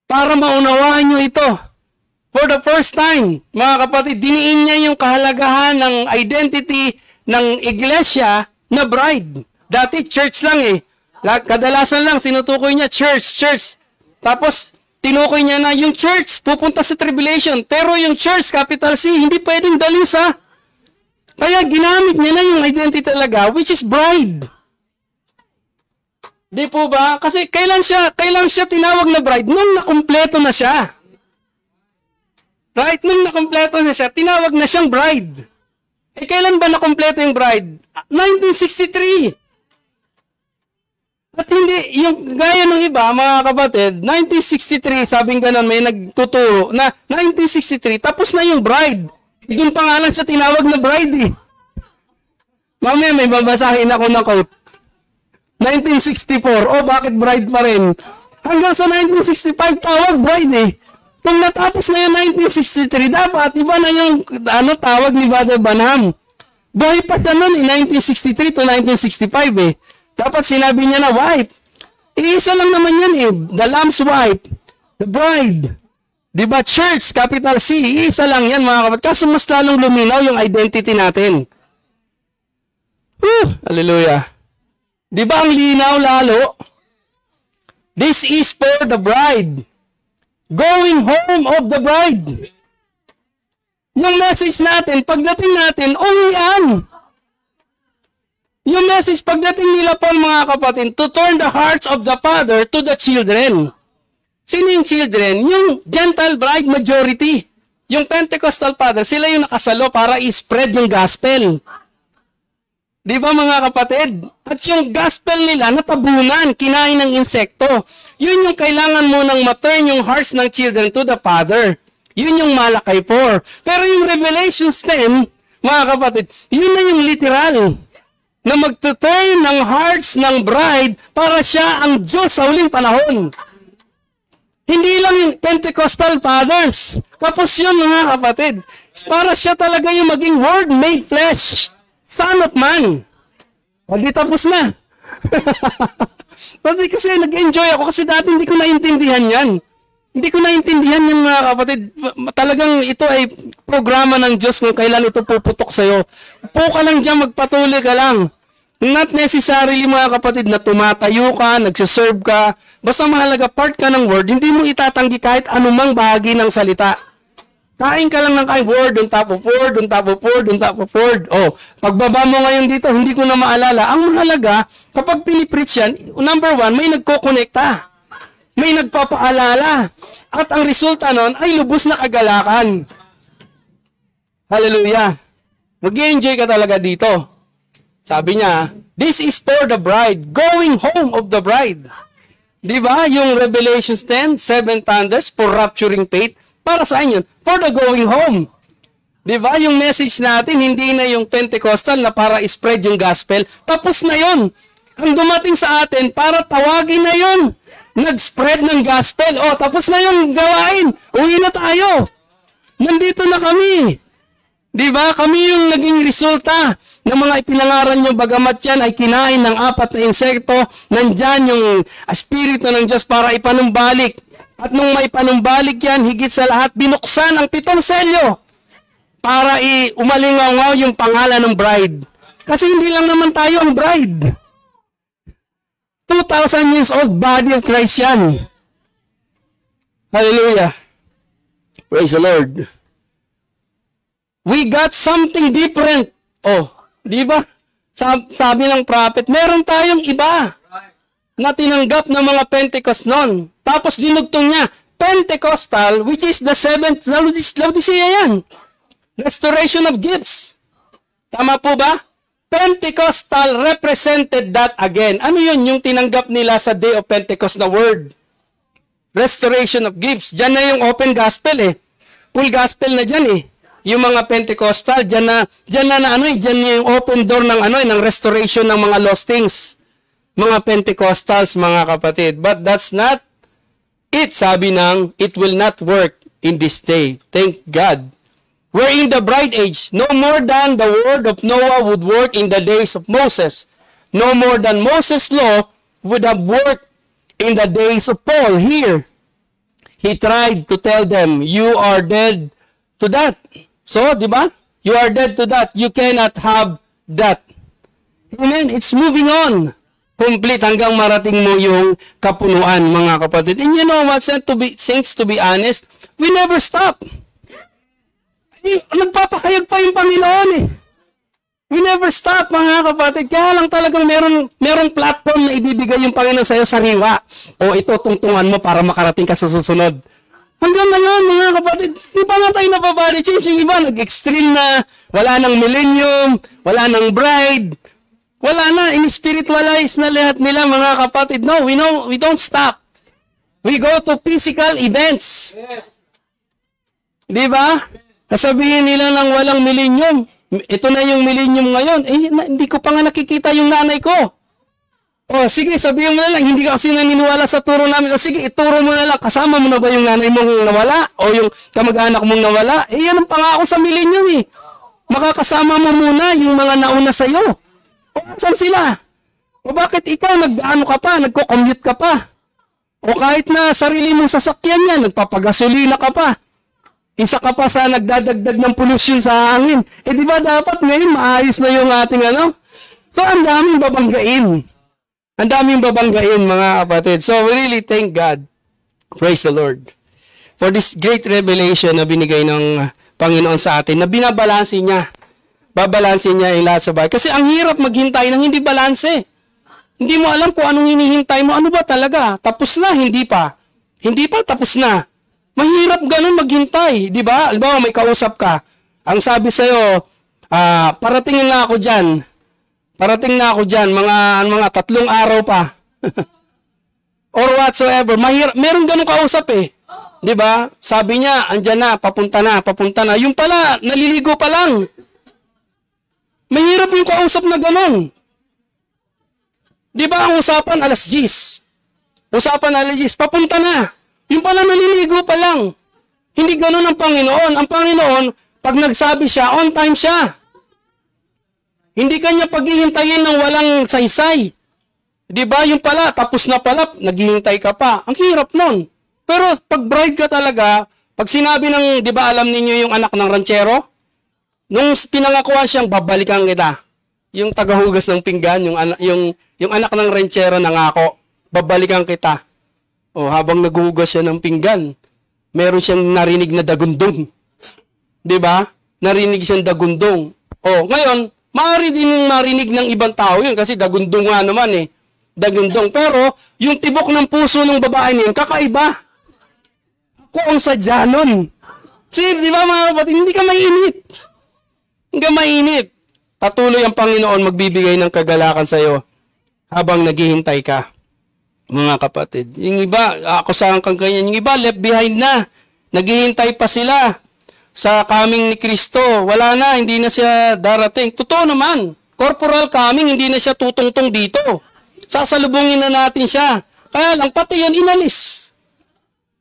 Para maunawaan nyo ito. For the first time, mga kapatid, diniin niya yung kahalagahan ng identity ng iglesia na bride. Dati, church lang eh. Kadalasan lang, sinutukoy niya, church. Tapos, tinukoy niya na yung church, pupunta sa tribulation. Pero yung church, capital C, hindi pwedeng dalhin sa. Kaya ginamit niya na yung identity talaga, which is bride. Di po ba? Kasi kailan siya tinawag na bride? Nung nakumpleto na siya. Right? Nung nakumpleto na siya, tinawag na siyang bride. Eh, kailan ba nakumpleto yung bride? 1963. At hindi, yung gaya ng iba, mga kapatid, 1963, sabing ganon, may nagtuturo na 1963, tapos na yung bride. Doon pa nga lang siya tinawag na bride eh. Mamaya may babasahin ako na quote. 1964, bakit bride pa rin? Hanggang sa 1965, tawag bride eh. Kung natapos na yung 1963, dapat iba na yung tawag ni Brother Branham. Buhay pa siya nun 1963 to 1965 eh. Dapat sinabi niya na wife. Iisa lang naman yan eh. The Lamb's wife. The bride. Diba? Church, capital C. Iisa lang yan mga kapatid. Kaso mas lalong luminaw yung identity natin. Hallelujah. Diba ang linaw lalo? This is for the bride. Going home of the bride. Yung message natin, pagdating natin, uwian. Yung message, pagdating nila po mga kapatid, to turn the hearts of the father to the children. Sino yung children? Yung Gentile bride majority. Yung Pentecostal father, sila yung nakasalo para i-spread yung gospel. Di ba mga kapatid? At yung gospel nila, natabunan, kinain ng insekto. Yun yung kailangan mo nang ma-turn yung hearts ng children to the Father. Yun yung Malakay 4. Pero yung Revelations 10, mga kapatid, yun na yung literal. Na mag-turn ng hearts ng bride para siya ang Diyos sa huling panahon. Hindi lang yung Pentecostal fathers. Kapos yun mga kapatid. Para siya talaga yung maging Word made flesh. Son of man. Hindi tapos na. Kasi nag-enjoy ako kasi dati hindi ko naintindihan yan. Hindi ko naintindihan yan mga kapatid. Talagang ito ay programa ng Diyos kung kailan ito puputok sa'yo. Upo ka lang dyan, magpatuloy ka lang. Not necessarily mga kapatid na tumatayo ka, nagsiserve ka. Basta mahalaga part ka ng word, hindi mo itatanggi kahit anumang bahagi ng salita. Kain ka lang ng kain, word on top of word, on top of word, on top of word. Pagbaba mo ngayon dito, hindi ko na maalala. Ang mahalaga, kapag pinipreach yan, number one, may nagko-connecta. May nagpapaalala. At ang resulta nun ay lubos na kagalakan. Hallelujah. Mag-enjoy ka talaga dito. Sabi niya, this is for the bride, going home of the bride. Diba? Yung Revelations 10, 7 thunders for rapturing faith. Para saan yun? For the going home. Diba? Yung message natin, hindi na yung Pentecostal na para spread yung gospel. Tapos na yun. Ang dumating sa atin, para tawagin na yun. Nag-spread ng gospel. O, tapos na yung gawain. Uwi na tayo. Nandito na kami. Di ba? Kami yung naging resulta ng mga ipinangaral nyo, bagamat yan ay kinain ng 4 na insekto, nandyan yung espiritu ng Diyos para ipanumbalik. At nung may panumbalik yan, higit sa lahat, binuksan ang 7 selyo para umalingaw yung pangalan ng bride. Kasi hindi lang naman tayo ang bride. 2,000 years old body of Christ yan. Hallelujah. Praise the Lord. We got something different. Oh, di ba? Sabi ng prophet, meron tayong iba na tinanggap ng mga Pentecost noon. Tapos dinugtong niya, Pentecostal, which is the 7th Laodicea yan. Restoration of gifts. Tama po ba? Pentecostal represented that again. Ano yun? Yung tinanggap nila sa Day of Pentecost na word. Restoration of gifts. Diyan na yung open gospel eh. Full gospel na dyan eh. Yung mga Pentecostal, diyan na yung open door ng restoration ng mga lost things. Mga Pentecostals, mga kapatid. But that's not it. Sabi ng, it will not work in this day. Thank God. We're in the bride age. No more than the word of Noah would work in the days of Moses. No more than Moses' law would have worked in the days of Paul. Here, he tried to tell them, you are dead to that. So, di ba? You are dead to that. You cannot have that. Amen. It's moving on. Complete hanggang marating mo yung kapunuan, mga kapatid. And you know what, saints, to be honest, we never stop. Nagpapakayag pa yung Panginoon eh. We never stop, mga kapatid. Kaya lang talagang merong platform na ibibigay yung Panginoon sa'yo sariwa. O ito, tungtungan mo para makarating ka sa susunod. Hanggang ngayon, mga kapatid, di ba nga tayo napabody change? Yung iba, nag-extreme na, wala nang millennium, wala nang bride, wala na, in-spiritualize na lahat nila, mga kapatid. No, we don't stop. We go to physical events. Di ba? Kasabihin nila ng walang millennium. Ito na yung millennium ngayon. Hindi ko pa nga nakikita yung nanay ko. O, sige, sabihin mo na lang, hindi ka kasi naniniwala sa turo namin. O, sige, ituro mo na lang, kasama mo na ba yung nanay mong nawala? O yung kamag-anak mong nawala? Yan ang pangako sa millennium eh. Makakasama mo muna yung mga nauna sa'yo. O, saan sila? O, bakit ikaw, nagko-commute ka pa? O, kahit na sarili mong sasakyan yan, nagpapagasolina ka pa. Isa ka pa sa nagdadagdag ng pollution sa hangin. Di ba dapat ngayon maayos na yung ating So, ang daming babanggain. Ang daming babanggain, mga kapatid. So, we really thank God. Praise the Lord. For this great revelation na binigay ng Panginoon sa atin, na binabalansin niya. Babalansin niya yung lahat sa bahay. Kasi ang hirap maghintay ng hindi balanse. Hindi mo alam kung anong hinihintay mo. Ano ba talaga? Tapos na, hindi pa. Hindi pa, tapos na. Mahirap ganun maghintay, di ba? Alba, may kausap ka. Ang sabi sa'yo, parating na ako dyan. Parating na ako dyan, mga 3 araw pa. Or whatsoever. Mahirap, meron ganun kausap eh. Di ba? Sabi niya, andyan na, papunta na. Yung pala, naliligo pa lang. Mahirap yung kausap na ganun. Di ba ang usapan, alas 10. Usapan alas 10, papunta na. Yung pala naliligo pa lang. Hindi ganun ang Panginoon. Ang Panginoon, pag nagsabi siya, on time siya. Hindi kanya paghihintayin ng walang saysay. Di ba? Yung pala, tapos na pala, naghihintay ka pa. Ang hirap nun. Pero pag bride ka talaga, pag sinabi ng, di ba alam ninyo yung anak ng ranchero? Nung pinangakuan siyang, babalikan kita. Yung tagahugas ng pinggan, yung anak ng ranchero nangako, babalikan kita. O, habang naghuhugas siya ng pinggan, meron siyang narinig na dagundong. Di ba? Narinig siyang dagundong. O, ngayon, maaari din marinig ng ibang tao yun kasi dagundong nga naman eh. Dagundong. Pero, yung tibok ng puso ng babae niya, kakaiba. Ako ang sadya nun. See, di ba mga kapatid, hindi ka mainip. Hindi ka mainip. Patuloy ang Panginoon magbibigay ng kagalakan sa iyo habang naghihintay ka. Mga kapatid. Yung iba, akusahan kang ganyan. Yung iba, left behind na. Naghihintay pa sila sa coming ni Kristo. Wala na, hindi na siya darating. Totoo naman. Corporal coming, hindi na siya tutungtong dito. Sasalubungin na natin siya. Kaya lang, pati yan inalis.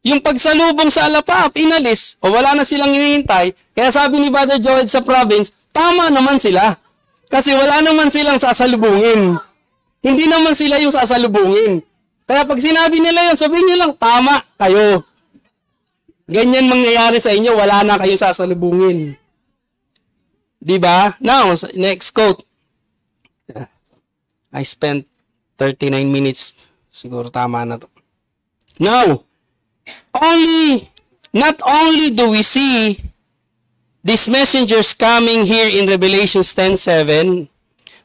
Yung pagsalubong sa alapap, inalis. O wala na silang hinihintay. Kaya sabi ni Brother Joed sa province, tama naman sila. Kasi wala naman silang sasalubungin. Hindi naman sila yung sasalubungin. Kaya pag sinabi nila yun, sabihin nyo lang, tama kayo. Ganyan mangyayari sa inyo, wala na kayong sasalubungin. Diba? Now, next quote. I spent 39 minutes. Siguro tama na to. Now, not only do we see these messengers coming here in Revelation 10:7,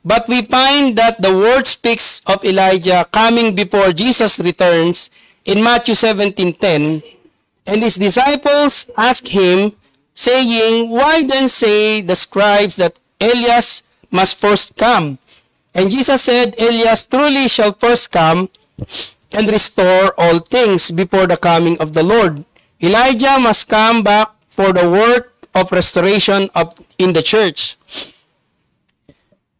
but we find that the word speaks of Elijah coming before Jesus returns in Matthew 17:10, and his disciples ask him, saying, "Why then say the scribes that Elias must first come?" And Jesus said, "Elias truly shall first come and restore all things before the coming of the Lord. Elijah must come back for the work of restoration in the church."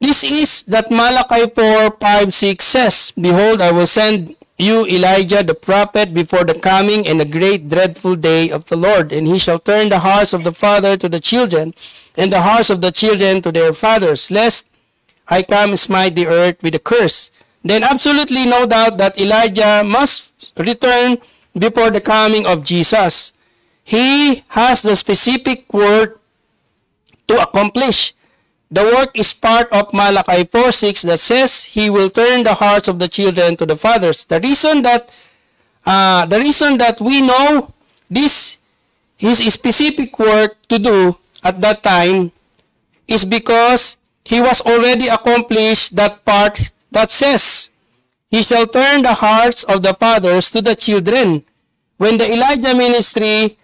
This is that Malachi 4:5-6 says, "Behold, I will send you Elijah the prophet before the coming and the great dreadful day of the Lord, and he shall turn the hearts of the father to the children, and the hearts of the children to their fathers, lest I come smite the earth with a curse." Then absolutely no doubt that Elijah must return before the coming of Jesus. He has the specific work to accomplish. The work is part of Malachi 4:6 that says he will turn the hearts of the children to the fathers. The reason that we know this his specific work to do at that time is because he was already accomplished that part that says, "He shall turn the hearts of the fathers to the children." When the Elijah ministry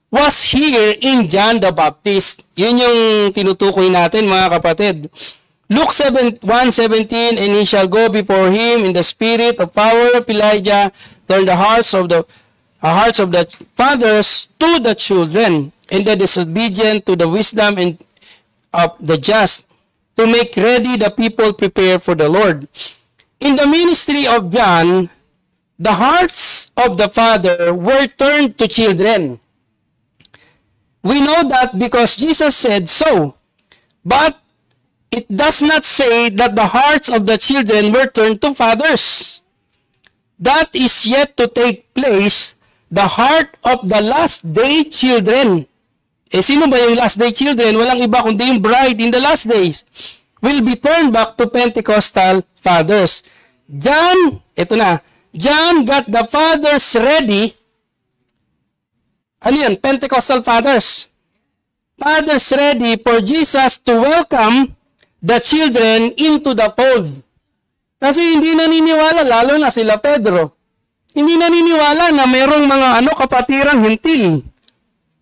was here in John the Baptist. Yun yung tinutukoy natin, mga kapatid. Luke 1:17, "And he shall go before him in the spirit of power of Elijah, turn the hearts of the fathers to the children, and the disobedient to the wisdom and of the just, to make ready the people prepare for the Lord." In the ministry of John, the hearts of the father were turned to children. We know that because Jesus said so, but it does not say that the hearts of the children were turned to fathers. That is yet to take place, the heart of the last day children. Sino ba yung last day children? Walang iba kundi yung bride in the last days. Will be turned back to Pentecostal fathers. John got the fathers ready. Ano yan? Pentecostal fathers. Fathers ready for Jesus to welcome the children into the fold. Kasi hindi naniniwala, lalo na sila Pedro. Hindi naniniwala na merong mga kapatirang hintil.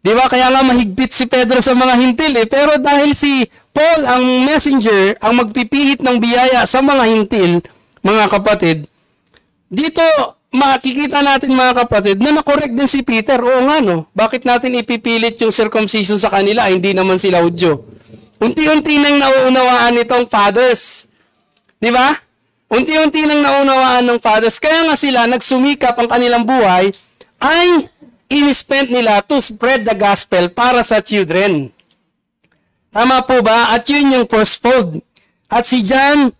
Di ba? Kaya nga mahigpit si Pedro sa mga hintil eh. Pero dahil si Paul, ang messenger, ang magpipihit ng biyaya sa mga hintil, mga kapatid, dito makikita natin, mga kapatid, na nakorek din si Peter. Oo nga, no? Bakit natin ipipilit yung circumcision sa kanila? Hindi naman sila Hudyo. Unti-unti nang nauunawaan nitong fathers. Di ba? Unti-unti nang naunawaan ng fathers. Kaya nga sila, nagsumikap ang kanilang buhay, ay in-spend nila to spread the gospel para sa children. Tama po ba? At yun yung first fold. At si John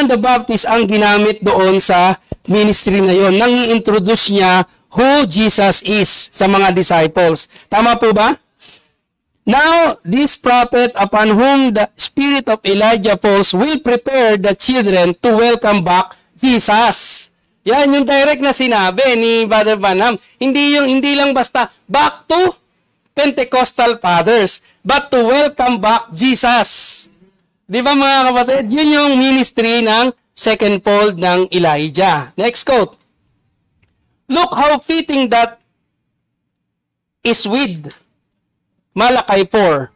the Baptist ang ginamit doon sa ministry na yon. Nang i-introduce niya who Jesus is sa mga disciples. Tama po ba? Now, this prophet upon whom the spirit of Elijah falls will prepare the children to welcome back Jesus. Yan yung direct na sinabi ni Brother Branham. Hindi lang basta back to Pentecostal fathers, but to welcome back Jesus. Di ba, mga kapatid? Yun yung ministry ng second fold ng Elijah. Next quote. Look how fitting that is with Malachi 4.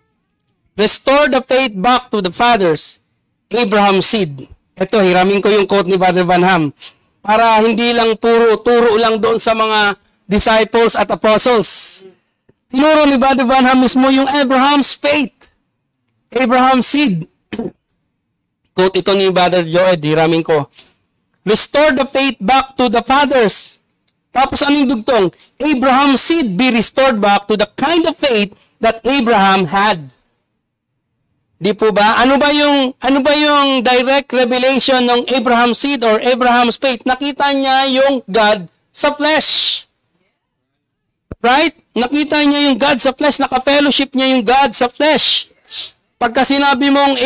Restore the faith back to the fathers, Abraham's seed. Ito, hiramin ko yung quote ni Brother Branham para hindi lang turo lang doon sa mga disciples at apostles. Tinuro ni Brother Branham mismo yung Abraham's faith, Abraham's seed. Quote ito ni Brother Joed, hiramin ko. Restore the faith back to the fathers. Tapos anong dugtong? Abraham's seed be restored back to the kind of faith that Abraham had. Di po ba? Ano ba yung direct revelation ng Abraham's seed or Abraham's faith? Nakita niya yung God sa flesh. Right? Nakita niya yung God sa flesh. Naka-fellowship niya yung God sa flesh. Pagka sinabi mong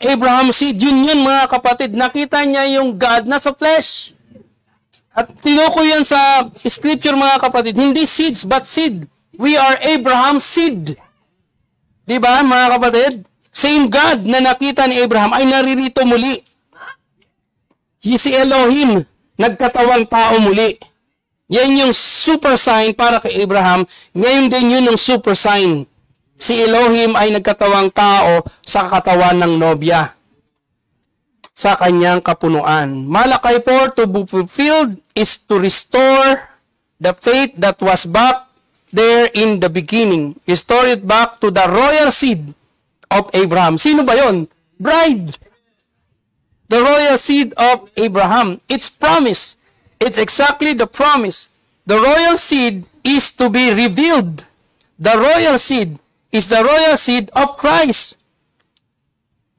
Abraham's seed, yun mga kapatid. Nakita niya yung God na sa flesh. At tinuko yan sa scripture mga kapatid. Hindi seeds but seed. We are Abraham's seed. Di ba mga kapatid? Same God na nakita ni Abraham ay naririto muli. Si Elohim, nagkatawang tao muli. Yan yung super sign para kay Abraham. Ngayon din yun yung super sign. Si Elohim ay nagkatawang tao sa katawan ng nobya. Sa kanyang kapunuan. Malakay 4, to be fulfilled is to restore the faith that was back there in the beginning. Restore it back to the royal seed of Abraham. Sino ba yon? Bride. The royal seed of Abraham. It's promise. It's exactly the promise. The royal seed is to be revealed. The royal seed is the royal seed of Christ.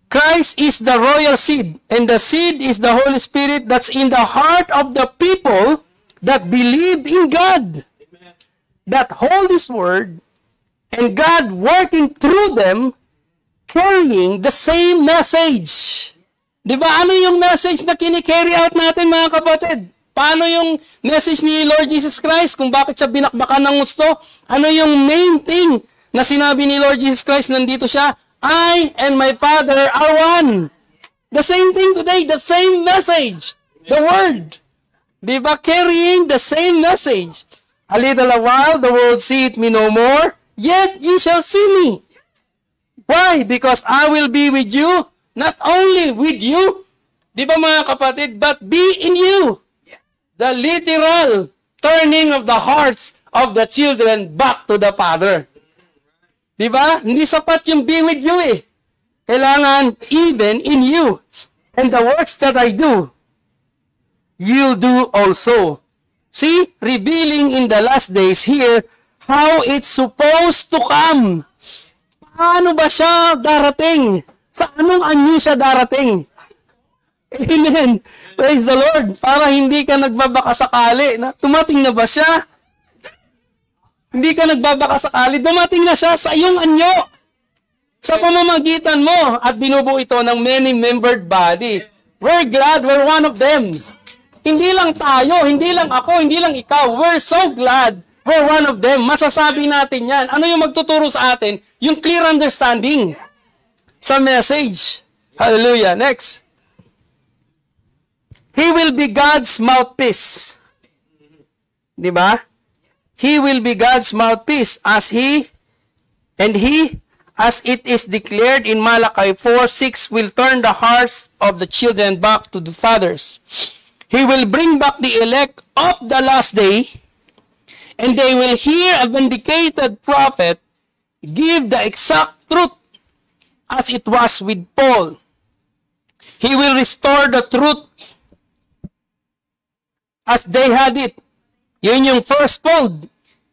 Christ is the royal seed, and the seed is the Holy Spirit that's in the heart of the people that believed in God. That hold His word, and God working through them, carrying the same message. Di ba? Ano yung message na kini-carry out natin mga kapatid? Paano yung message ni Lord Jesus Christ kung bakit siya binakbakan ng gusto? Ano yung main thing na sinabi ni Lord Jesus Christ? Nandito siya, I and my Father are one. The same thing today, the same message. The Word. Di ba? Carrying the same message. A little while, the world seeth me no more, yet ye shall see me. Why? Because I will be with you, not only with you, di ba mga kapatid, but be in you. The literal turning of the hearts of the children back to the Father. Di ba? Hindi sapat yung be with you eh. Kailangan even in you. And the works that I do, you'll do also. See, revealing in the last days here how it's supposed to come. Paano ba siya darating? Sa anong anyo siya darating? Amen. Praise the Lord. Para hindi ka nagbabaka sakali na tumating na ba siya? Hindi ka nagbabaka sakali, dumating na siya sa iyong anyo. Sa pamamagitan mo at binubuo ito ng many-membered body. We're glad we're one of them. Hindi lang tayo, hindi lang ako, hindi lang ikaw. We're so glad we're one of them. Masasabi natin yan. Ano yung magtuturo sa atin? Yung clear understanding sa message. Hallelujah. Next. He will be God's mouthpiece. Di ba? He will be God's mouthpiece as it is declared in Malachi 4:6 will turn the hearts of the children back to the fathers. He will bring back the elect of the last day, and they will hear a vindicated prophet give the exact truth as it was with Paul. He will restore the truth as they had it. Yun yung first fold.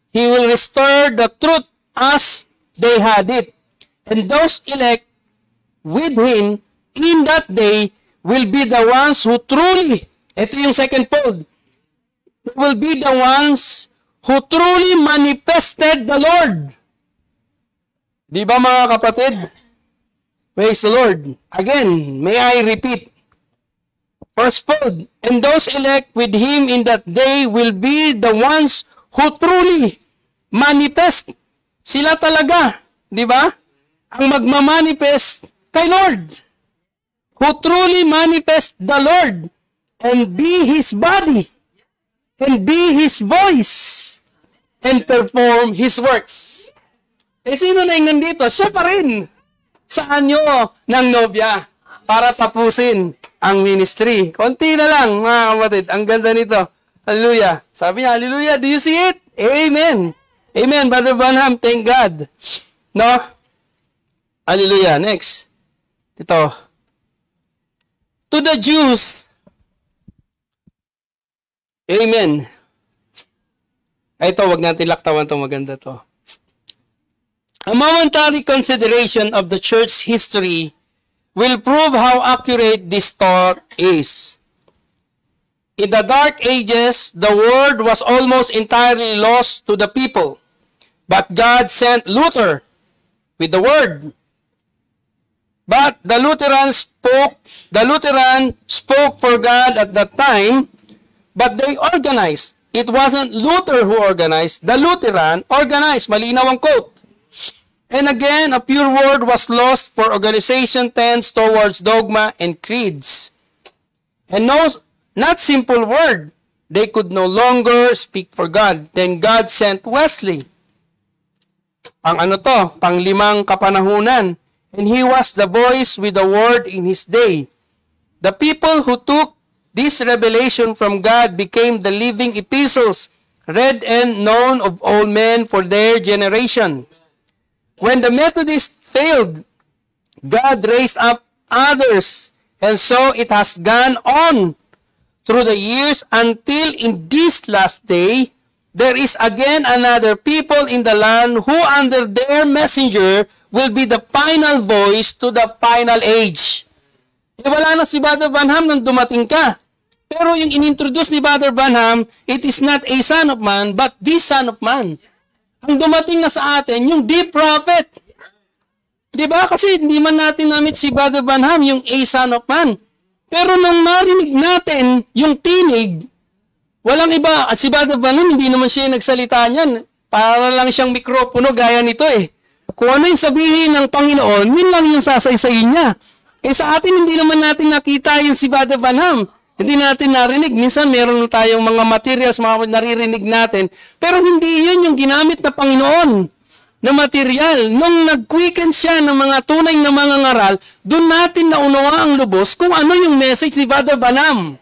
He will restore the truth as they had it. And those elect with him in that day will be the ones who truly, ito yung second fold, will be the ones who truly manifested the Lord. Di ba mga kapatid? Praise the Lord. Again, may I repeat. First fold, and those elect with him in that day will be the ones who truly manifest. Sila talaga, di ba? Ang magmamanifest kay Lord. Who truly manifest the Lord and be His body and be His voice and perform His works. Eh sino na yung nandito? Siya pa rin sa anyo ng nobya para tapusin ang ministry. Konti na lang mga kapatid. Ang ganda nito. Hallelujah. Sabi niya, hallelujah. Do you see it? Amen. Amen, Brother Branham. Thank God. No? Hallelujah. Next. Ito. To the Jews, Amen. Ito, wag natin laktawan to, maganda to. A momentary consideration of the church history will prove how accurate this thought is. In the Dark Ages, the word was almost entirely lost to the people. But God sent Luther with the word. But the Lutheran spoke for God at that time, but they organized. It wasn't Luther who organized, the Lutheran organized. Malinaw ang quote. And again, a pure word was lost, for organization tends towards dogma and creeds. And not simple word. They could no longer speak for God. Then God sent Wesley. Pang-limang kapanahunan. And he was the voice with the word in his day. The people who took this revelation from God became the living epistles, read and known of all men for their generation. When the Methodists failed, God raised up others, and so it has gone on through the years until in this last day, there is again another people in the land who under their messenger will be the final voice to the final age. Wala na si Brother Branham nang dumating ka. Pero yung inintroduce ni Brother Branham, it is not a son of man, but the son of man. Ang dumating na sa atin, yung the prophet. Diba? Kasi hindi man natin namit si Brother Branham, yung a son of man. Pero nung narinig natin yung tinig, walang iba. At si Brother Branham, hindi naman siya nagsalita niyan. Para lang siyang mikropono, gaya nito eh. Kung ano yung sabihin ng Panginoon, yun lang yung sasaysayin niya. Sa atin, hindi naman natin nakita yung si Brother Branham. Hindi natin narinig. Minsan, meron tayong mga materials, mga naririnig natin. Pero hindi yun yung ginamit na Panginoon na material. Nung nag-quicken siya ng mga tunay na mga ngaral, doon natin naunawa ang lubos kung ano yung message ni Brother Branham.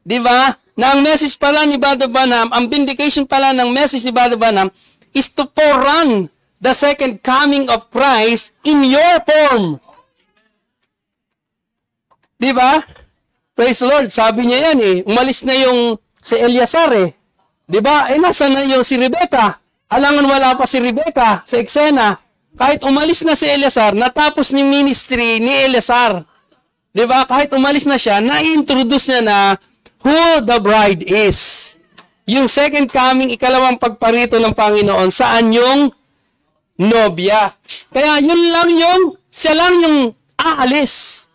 Diba? Na ang message pala ni Brother Branham, ang vindication pala ng message ni Brother Branham is to forerun the second coming of Christ in your form. Diba? Praise the Lord. Sabi niya yan eh. Umalis na yung si Eleazar eh. Diba? Nasa na yung si Rebecca. Alangan wala pa si Rebecca sa eksena. Kahit umalis na si Eleazar, natapos ni ministry ni Eleazar. Diba? Kahit umalis na siya, na-introduce niya na who the bride is. Yung second coming, ikalawang pagparito ng Panginoon, saan yung nobya. Kaya yun lang yung, siya lang yung aalis.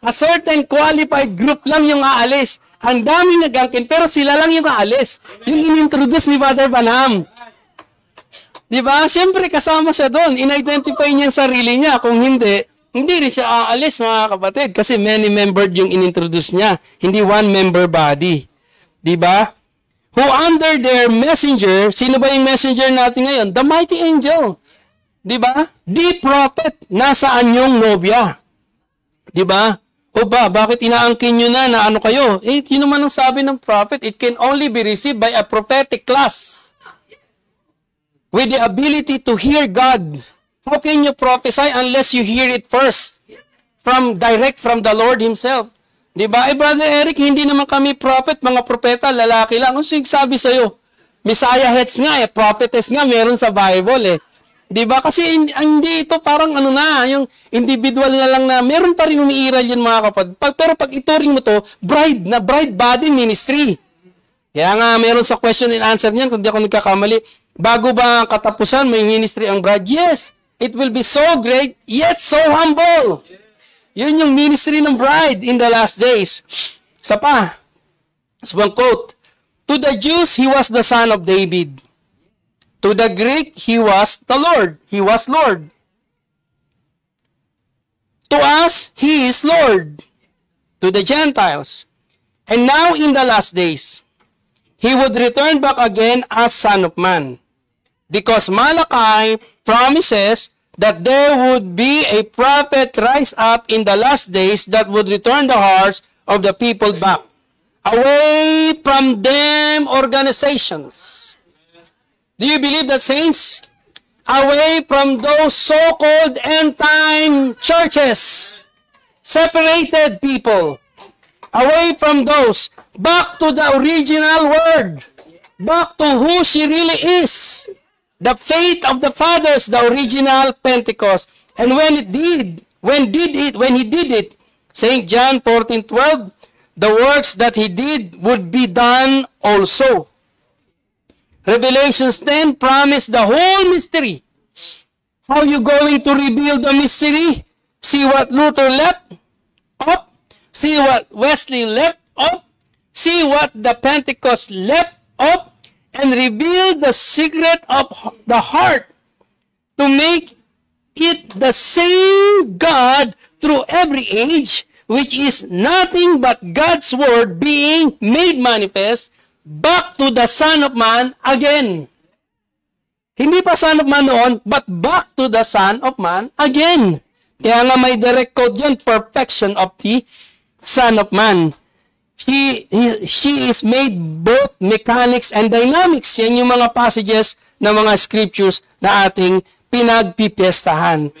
A certain qualified group lang yung aalis. Ang daming nagangkin, pero sila lang yung aalis. Yung inintroduce ni Brother Branham. Diba? Siyempre kasama siya doon. In-identify niya ang sarili niya. Kung hindi rin siya aalis, mga kapatid. Kasi many-membered yung inintroduce niya. Hindi one-member body. Diba? Who under their messenger, sino ba yung messenger natin ngayon? The mighty angel. Diba? The prophet. Nasaan yung nobya? Diba? O ba, bakit inaangkin nyo na ano kayo? Yun naman ang sabi ng prophet. It can only be received by a prophetic class. With the ability to hear God. How can you prophesy unless you hear it first? Direct from the Lord Himself. Diba? Brother Eric, hindi naman kami prophet, mga propeta, lalaki lang. Ano sabi sa'yo? Messiah heads nga prophetess nga, meron sa Bible eh. Diba? Kasi hindi ito parang yung individual na lang na meron pa rin umiiral yun mga kapatid. Pero pag ituring mo to, bride body ministry. Kaya nga meron sa question and answer niyan, kung di ako nagkakamali, bago ba ang katapusan, may ministry ang bride? Yes, it will be so great, yet so humble. Yun yung ministry ng bride in the last days. Isa pa, one quote, to the Jews, He was the son of David. To the Greek, He was the Lord. He was Lord. To us, He is Lord. To the Gentiles. And now in the last days, He would return back again as Son of Man. Because Malachi promises that there would be a prophet rise up in the last days that would return the hearts of the people back. Away from them organizations. Do you believe that, saints? Away from those so-called end-time churches. Separated people. Away from those. back to the original word, back to who she really is, the faith of the fathers, the original Pentecost. And when he did it, St. John 14:12, the works that he did would be done also. Revelations 10 promised the whole mystery. How you going to reveal the mystery? See what Luther left up. See what Wesley left up. See what the Pentecost left up. And reveal the secret of the heart to make it the same God through every age, which is nothing but God's word being made manifest back to the Son of Man again. Hindi pa Son of Man noon, but back to the Son of Man again. Kaya nga may direct quote yan, perfection of the Son of Man. She is made both mechanics and dynamics. Yan yung mga passages na mga scriptures na ating pinagpipiestahan.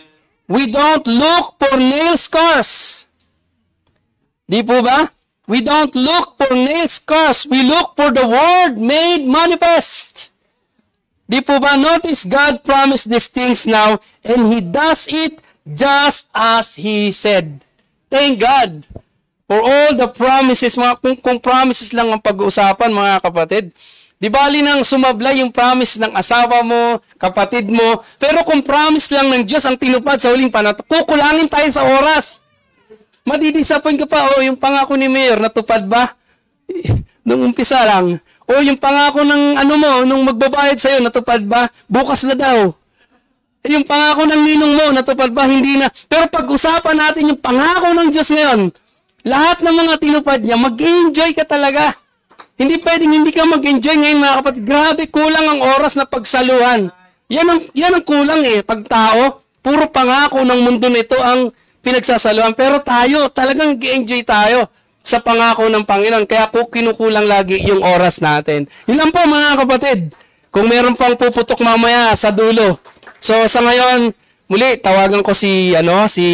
We don't look for nail scars. Di po ba? We don't look for nail scars. We look for the word made manifest. Di po ba? Notice God promised these things now and He does it just as He said. Thank God for all the promises. Kung promises lang ang pag-uusapan, mga kapatid. Di bali nang sumablay yung promise ng asawa mo, kapatid mo. Pero kung promise lang ng Diyos ang tinupad sa huling panahon, kukulangin tayo sa oras. Madidisappoint ka pa, yung pangako ni Mayor, natupad ba? Nung umpisa lang. Yung pangako ng nung magbabayad sa'yo, natupad ba? Bukas na daw. Yung pangako ng ninong mo, natupad ba? Hindi na. Pero pag-usapan natin yung pangako ng Diyos ngayon, lahat ng mga tinupad niya, mag-enjoy ka talaga. Hindi pwedeng hindi ka mag-enjoy ngayon, mga kapatid. Grabe, kulang ang oras na pagsaluhan. Yan ang kulang Pag tao, puro pangako ng mundo nito ang pinagsasaluhan. Pero tayo, talagang enjoy tayo sa pangako ng Panginoon. Kaya kinukulang lagi yung oras natin. Yun lang po, mga kapatid. Kung meron pang puputok mamaya sa dulo. So, sa ngayon, muli, tawagan ko si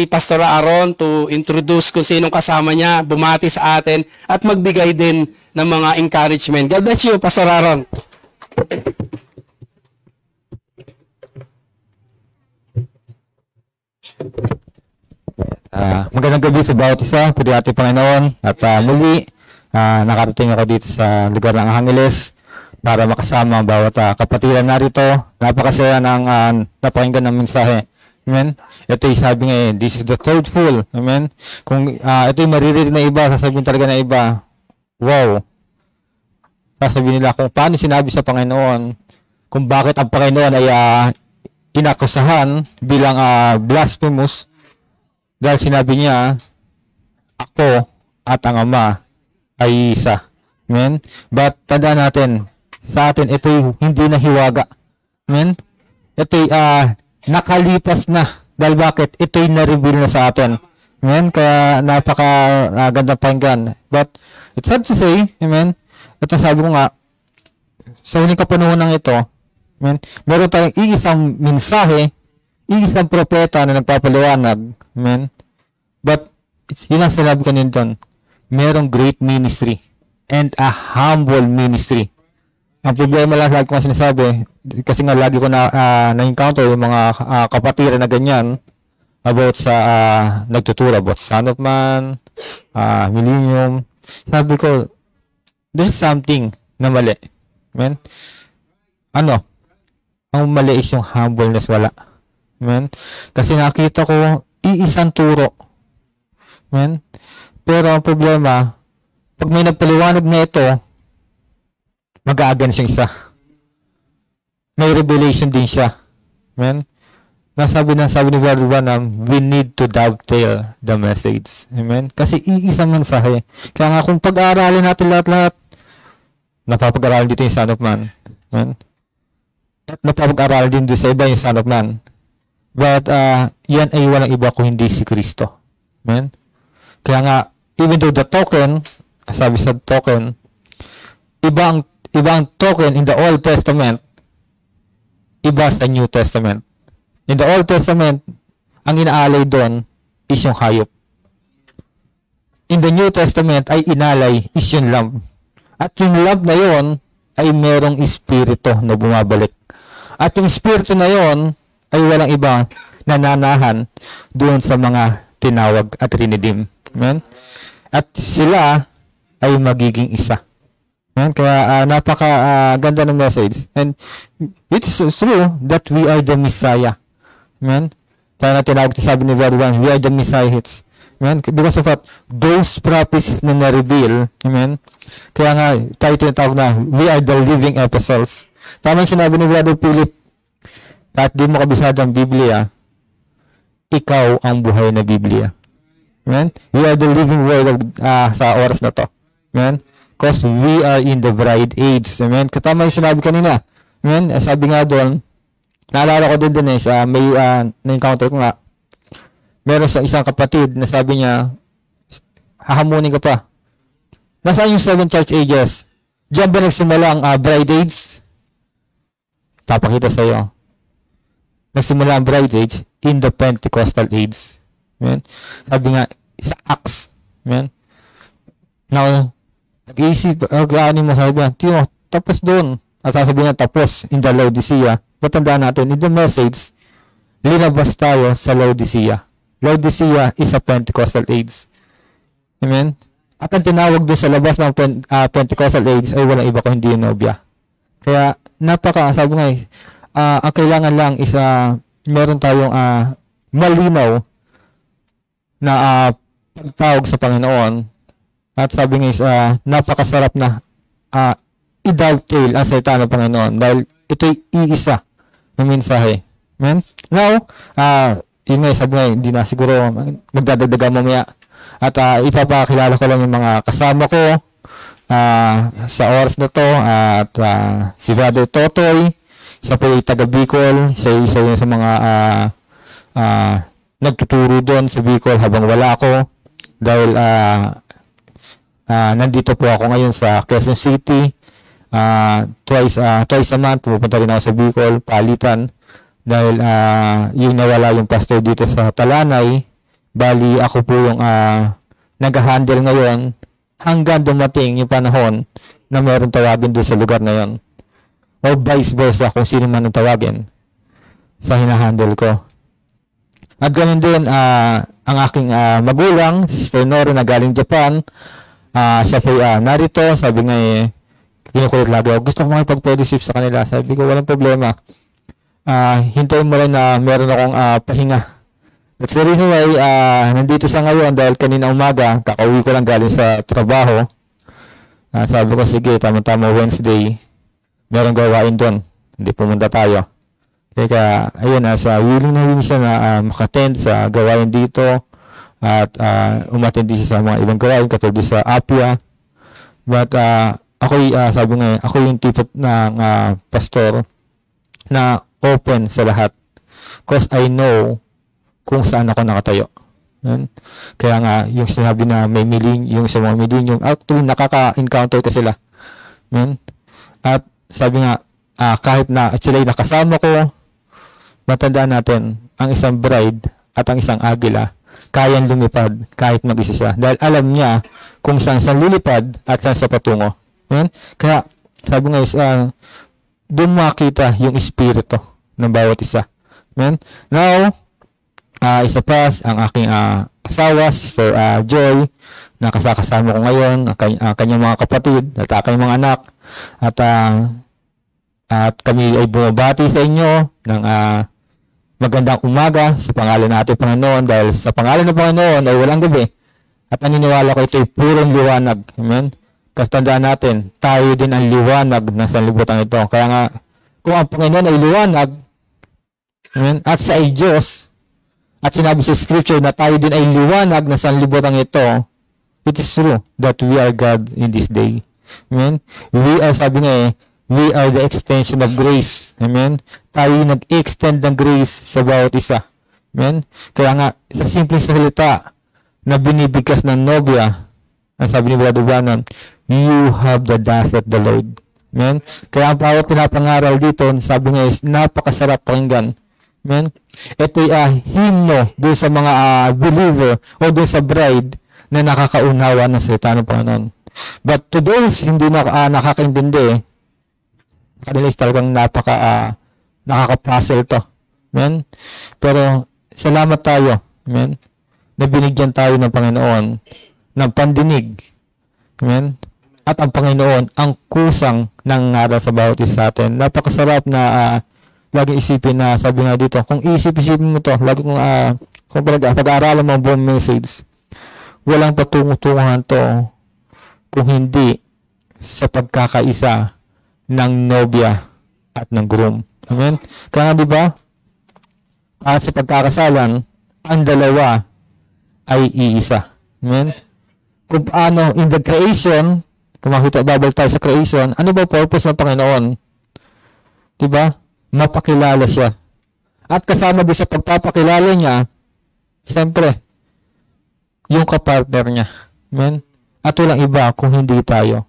Pastor Aaron to introduce kung sinong kasama niya, bumati sa atin, at magbigay din ng mga encouragement. God bless you, Pastor Aaron. Magandang gabi sa bawat isa, puri ating Panginoon. At muli, nakarating ako dito sa lugar ng Angeles para makasama ang bawat kapatiran narito. Napakasaya ng napakinggan ng mensahe. Amen? Ito yung sabi nga this is the third full. Amen? Kung ito yung maririnig na iba, sasabihin talaga na iba, wow. Sasabihin nila kung paano sinabi sa Panginoon, kung bakit ang Panginoon ay inakusahan bilang blasphemous. Dahil sinabi niya, ako at ang Ama ay isa. Amen? But tandaan natin, sa atin, ito'y hindi na hiwaga. Amen? Ito'y nakalipas na. Dahil bakit? Ito'y na-reveal na sa atin. Amen? Kaya napaka-gandang pakinggan. But it's sad to say, amen? Ito sabi ko nga, sa huling kapanahon ito, amen? Meron tayong iisang mensahe, iisang propeta na nagpapaliwanag. Amen? But, yun ang sinabi ko doon. Merong great ministry and a humble ministry. Ang problema lang lagi ko sinasabi, kasi nga lagi ko na-encounter yung mga kapatiran na ganyan about sa nagtuturo about Son of Man, Millennium. Sabi ko, there's something na mali. Amen? Ang mali is yung humbleness, wala. Amen? Kasi nakita ko, iisang turo. Amen? Pero ang problema, pag may nagpaliwanag na ito, mag-aagan siyang isa. May revelation din siya. Amen? Sabi ni Brother Branham, we need to dovetail the message. Amen? Kasi iisang mensahe. Kaya nga kung pag-aaralin natin lahat-lahat, napapag-aaralin dito yung Son of Man. Amen? Napapag-aaralin din doon sa iba yung Son of Man. But, yan ay walang iba kung hindi si Kristo. Amen? Kaya nga, even though the token, sabi sa token, ibang token in the Old Testament, iba sa New Testament. In the Old Testament, ang inaalay doon is yung hayop. In the New Testament, ay inalay is yung lamb. At yung love na yon ay merong espiritu na bumabalik. At yung espiritu na yon ay walang ibang nananahan doon sa mga tinawag at rinidim. Amen? At sila ay magiging isa. Amen? Kaya napaka ganda ng message. And it is true that we are the Messiah. Amen? Kaya na tinawag, sabi ni Brother Juan, we are the Messiahites. Amen? Because of what? Those prophecies na na-reveal. Amen? Kaya nga, tayo tinatawag na, we are the living epistles. Tama yung sinabi ni Brother Philip, kahit di mo kabisado ang Biblia, ikaw ang buhay na Biblia. Amen? We are the living word of, sa oras na to. Amen? Because we are in the bride age. Amen? Katama yung sinabi kanina. Amen? Sabi nga doon, naalala ko din may na-encounter ko nga, meron sa isang kapatid na sabi niya, hahamunin ka pa. Nasaan yung 7 church ages? Diyan ba nagsimula ang bride age? Papakita sa iyo. Nagsimula ang bride age in the Pentecostal age. Amen? Sabi nga, sa Acts. Amen? Now, nag-iisip, ano mo sabi nga, tiyo, tapos doon. At sabi nga, tapos in the Laodicea. Matandaan natin, in the message, linabas tayo sa Laodicea. Laodicea is a Pentecostal age. Amen? At ang tinawag doon sa labas ng Pentecostal age ay walang iba kung hindi yung nobya. Kaya, sabi nga ang kailangan lang is meron tayong malinaw na pagtawag sa Panginoon. At sabi nga napakasarap na i-dovetail ang salita ng Panginoon dahil ito'y iisa na mensahe. Amen? Now, yun nga, sabi nga, hindi na siguro magdadagdagan mamaya. At ipapakilala ko lang yung mga kasama ko sa oras na to. At si Brother Totoy, isa po yung taga Bicol, isa yung sa mga nagtuturo doon sa Bicol habang wala ako. Dahil nandito po ako ngayon sa Quezon City. Twice a month, pupunta rin ako sa Bicol, palitan. Dahil yung nawala yung pastor dito sa Talanay, bali ako po yung nag-handle ngayon hanggang dumating yung panahon na meron tawagin doon sa lugar na yon. O vice versa kung sino man ang tawagin sa hinahandle ko. At ganun din ang aking magulang, Sister Nora na galing Japan. Siya po narito, sabi nga kinukulit lagi ako. Gusto ko makipag-fellowship sa kanila. Sabi ko, walang problema. Hintayin mo lang na meron akong pahinga. That's the reason why nandito sa ngayon dahil kanina umaga, kakauwi ko lang galing sa trabaho. Sabi ko, sige, tama-tama Wednesday, meron gawain doon. Hindi pumunta tayo. Kaya, ayun, willing na willing siya na makattend sa gawain dito at umattend din siya sa mga ibang gawain katulad sa Apia. But, sabi nga, ako yung tipo ng pastor na open sa lahat. Because I know kung saan ako nakatayo. Yan. Kaya nga, yung sinabi na may yung sa mga millennium, actually, nakaka-encounter ko sila. Yan. At sabi nga, kahit na sila nakasama ko, matandaan natin, ang isang bride at ang isang agila, kayang lumipad kahit mag-isa siya. Dahil alam niya kung saan lilipad at saan sa patungo. Yan. Kaya, sabi nga, doon makita yung espiritu ng bawat isa. Amen? Now, isa pa ang aking asawa, Sister Joy, na kasama ko ngayon, ang kanyang mga kapatid, at aking mga anak, at kami ay bumabati sa inyo ng magandang umaga sa pangalan natin Panginoon, dahil sa pangalan ng Panginoon ay walang gabi, at naniniwala ko ito ay purong liwanag. Amen? Kasi tandaan natin, tayo din ang liwanag ng sanlibutan ito. Kaya nga, kung ang Panginoon ay liwanag, amen, at sa ay Diyos, at sinabi sa Scripture na tayo din ay liwanag ng sanlibutan ito, it is true that we are God in this day. Amen? We are, sabi nga we are the extension of grace. Amen? Tayo nag-extend ng grace sa bawat isa. Amen? Kaya nga, sa simpleng salita na binibigkas ng nobya, ang sabi ni Brother Branham, you have the dust of the Lord. Amen? Kaya ang bawat pinapangaral dito, sabi nga napakasarap pakinggan. Amen? Ito'y himno doon sa mga believer o doon sa bride na nakakaunawa ng salita ng Panginoon. But to those hindi nakakaintindi, kanila is talagang nakaka-puzzle to. Amen? Pero salamat tayo, amen, na binigyan tayo ng Panginoon ng pandinig. Amen? At ang Panginoon ang kusang ng ngaral sa bawat isa atin. Napakasarap na laging isipin na, sabi nga dito, kung isip-isipin mo to, lagi kung pag-aaralan mo ang buong message, walang patungo-tunguhan to kung hindi sa pagkakaisa ng nobya at ng groom. Amen? Kaya nga diba, at sa pagkakasalan, ang dalawa ay iisa. Amen? Kung paano, in the creation, kung makita, babalik tayo sa creation, ano ba purpose ng Panginoon? Diba? Mapakilala siya. At kasama din sa pagpapakilala niya, siyempre, yung kapartner niya. Amen? At walang iba kung hindi tayo.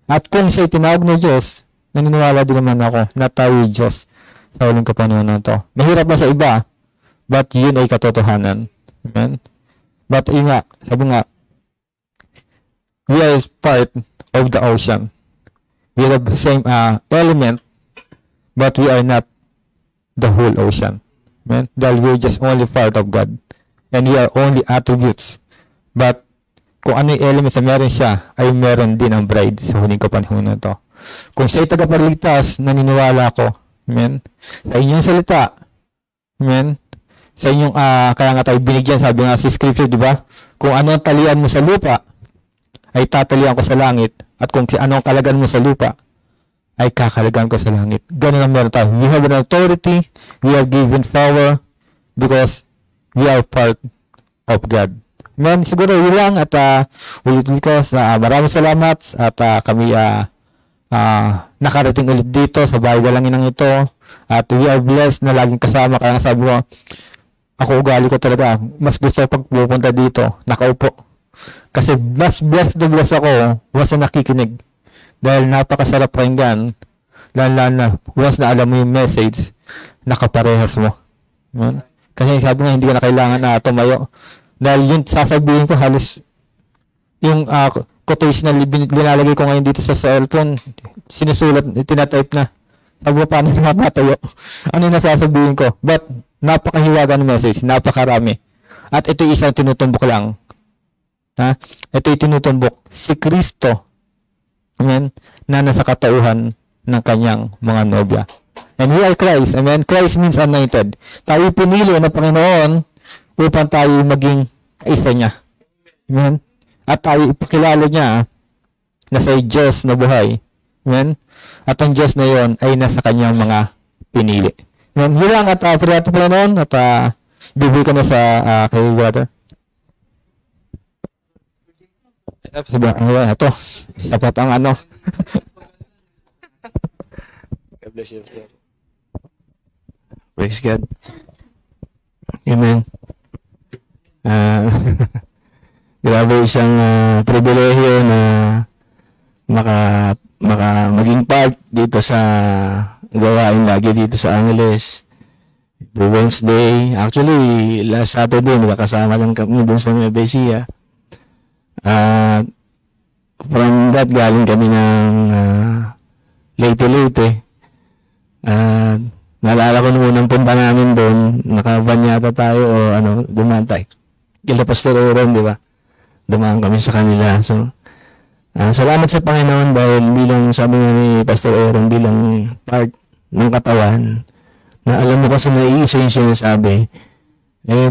At kung siya'y tinawag ng Diyos, naniniwala din naman ako na tayo Diyos sa huling kapanahon na ito. Mahirap na sa iba, but yun ay katotohanan. Amen? But yun nga, sabi nga, we are part of the ocean. We have the same element, but we are not the whole ocean. Amen? Dahil we are just only part of God. And we are only attributes. But kung ano yung elements na meron siya, ay meron din ang bride sa huling kapanahon na ito. Kung siya'y tagapagligtas, naniniwala ko, amen, sa inyong salita, amen, sa inyong, kaya nga tayo binigyan, sabi nga si scripture, di ba? Kung ano ang talian mo sa lupa, ay tatalian ko sa langit. At kung ano ang kalagan mo sa lupa, ay kakalagan ko sa langit. Ganun ang meron tayo. We have an authority, we are given power, because we are part of God. Amen. Siguro yun lang, at ulit-ulit ko, maraming salamat, at kami nakarating ulit dito sa bahay Walanginang ito, at we are blessed na laging kasama. Kaya sabi ko, ako ugali ko talaga, mas gusto pag pupunta dito, nakaupo. Kasi mas blessed na blessed ako once na nakikinig. Dahil napakasarap pakinggan, lalo na once na alam mo yung message, nakaparehas mo. Amen? Kasi sabi nga, hindi ka na kailangan na tumayo. Dahil yung sasabihin ko, halos yung quotation na binalagay ko ngayon dito sa cellphone, sinusulat, tinatype na. Sabi ko, paano yung matatayo? Ano yung nasasabihin ko? But, napakahiwaga ng message, napakarami. At ito isang tinutumbok lang. Ha? Ito yung tinutumbok, si Kristo, amen, na nasa katauhan ng kanyang mga nobya. And we are Christ. Amen. Christ means anointed. Tayo pinili ng Panginoon upang tayo maging kaisa niya. Amen. At tayo ipakilala niya na sa Diyos na buhay. Amen. At ang Diyos na yon ay nasa kanyang mga pinili. Amen. Yun lang at pariyato Panginoon at bibigay ko na sa kay brother. Ito. Sapat ang ano. God bless you, sir. Praise God. Amen. Grabe isang pribilehiyo na maging part dito sa gawain lagi dito sa Angeles. Every Wednesday. Actually, last Saturday, magkakasama lang kami dun sa Nueva Ecija. From that, galing kami ng Leyte. Naalala ko nung unang punta namin doon, nakaban yata tayo o dumaan tayo. Kila Pastor Oron, di ba? Dumaan kami sa kanila. So, salamat sa Panginoon dahil bilang, sabi nga ni Pastor Oron, bilang part ng katawan, na alam mo kasi naiisa yung sinasabi,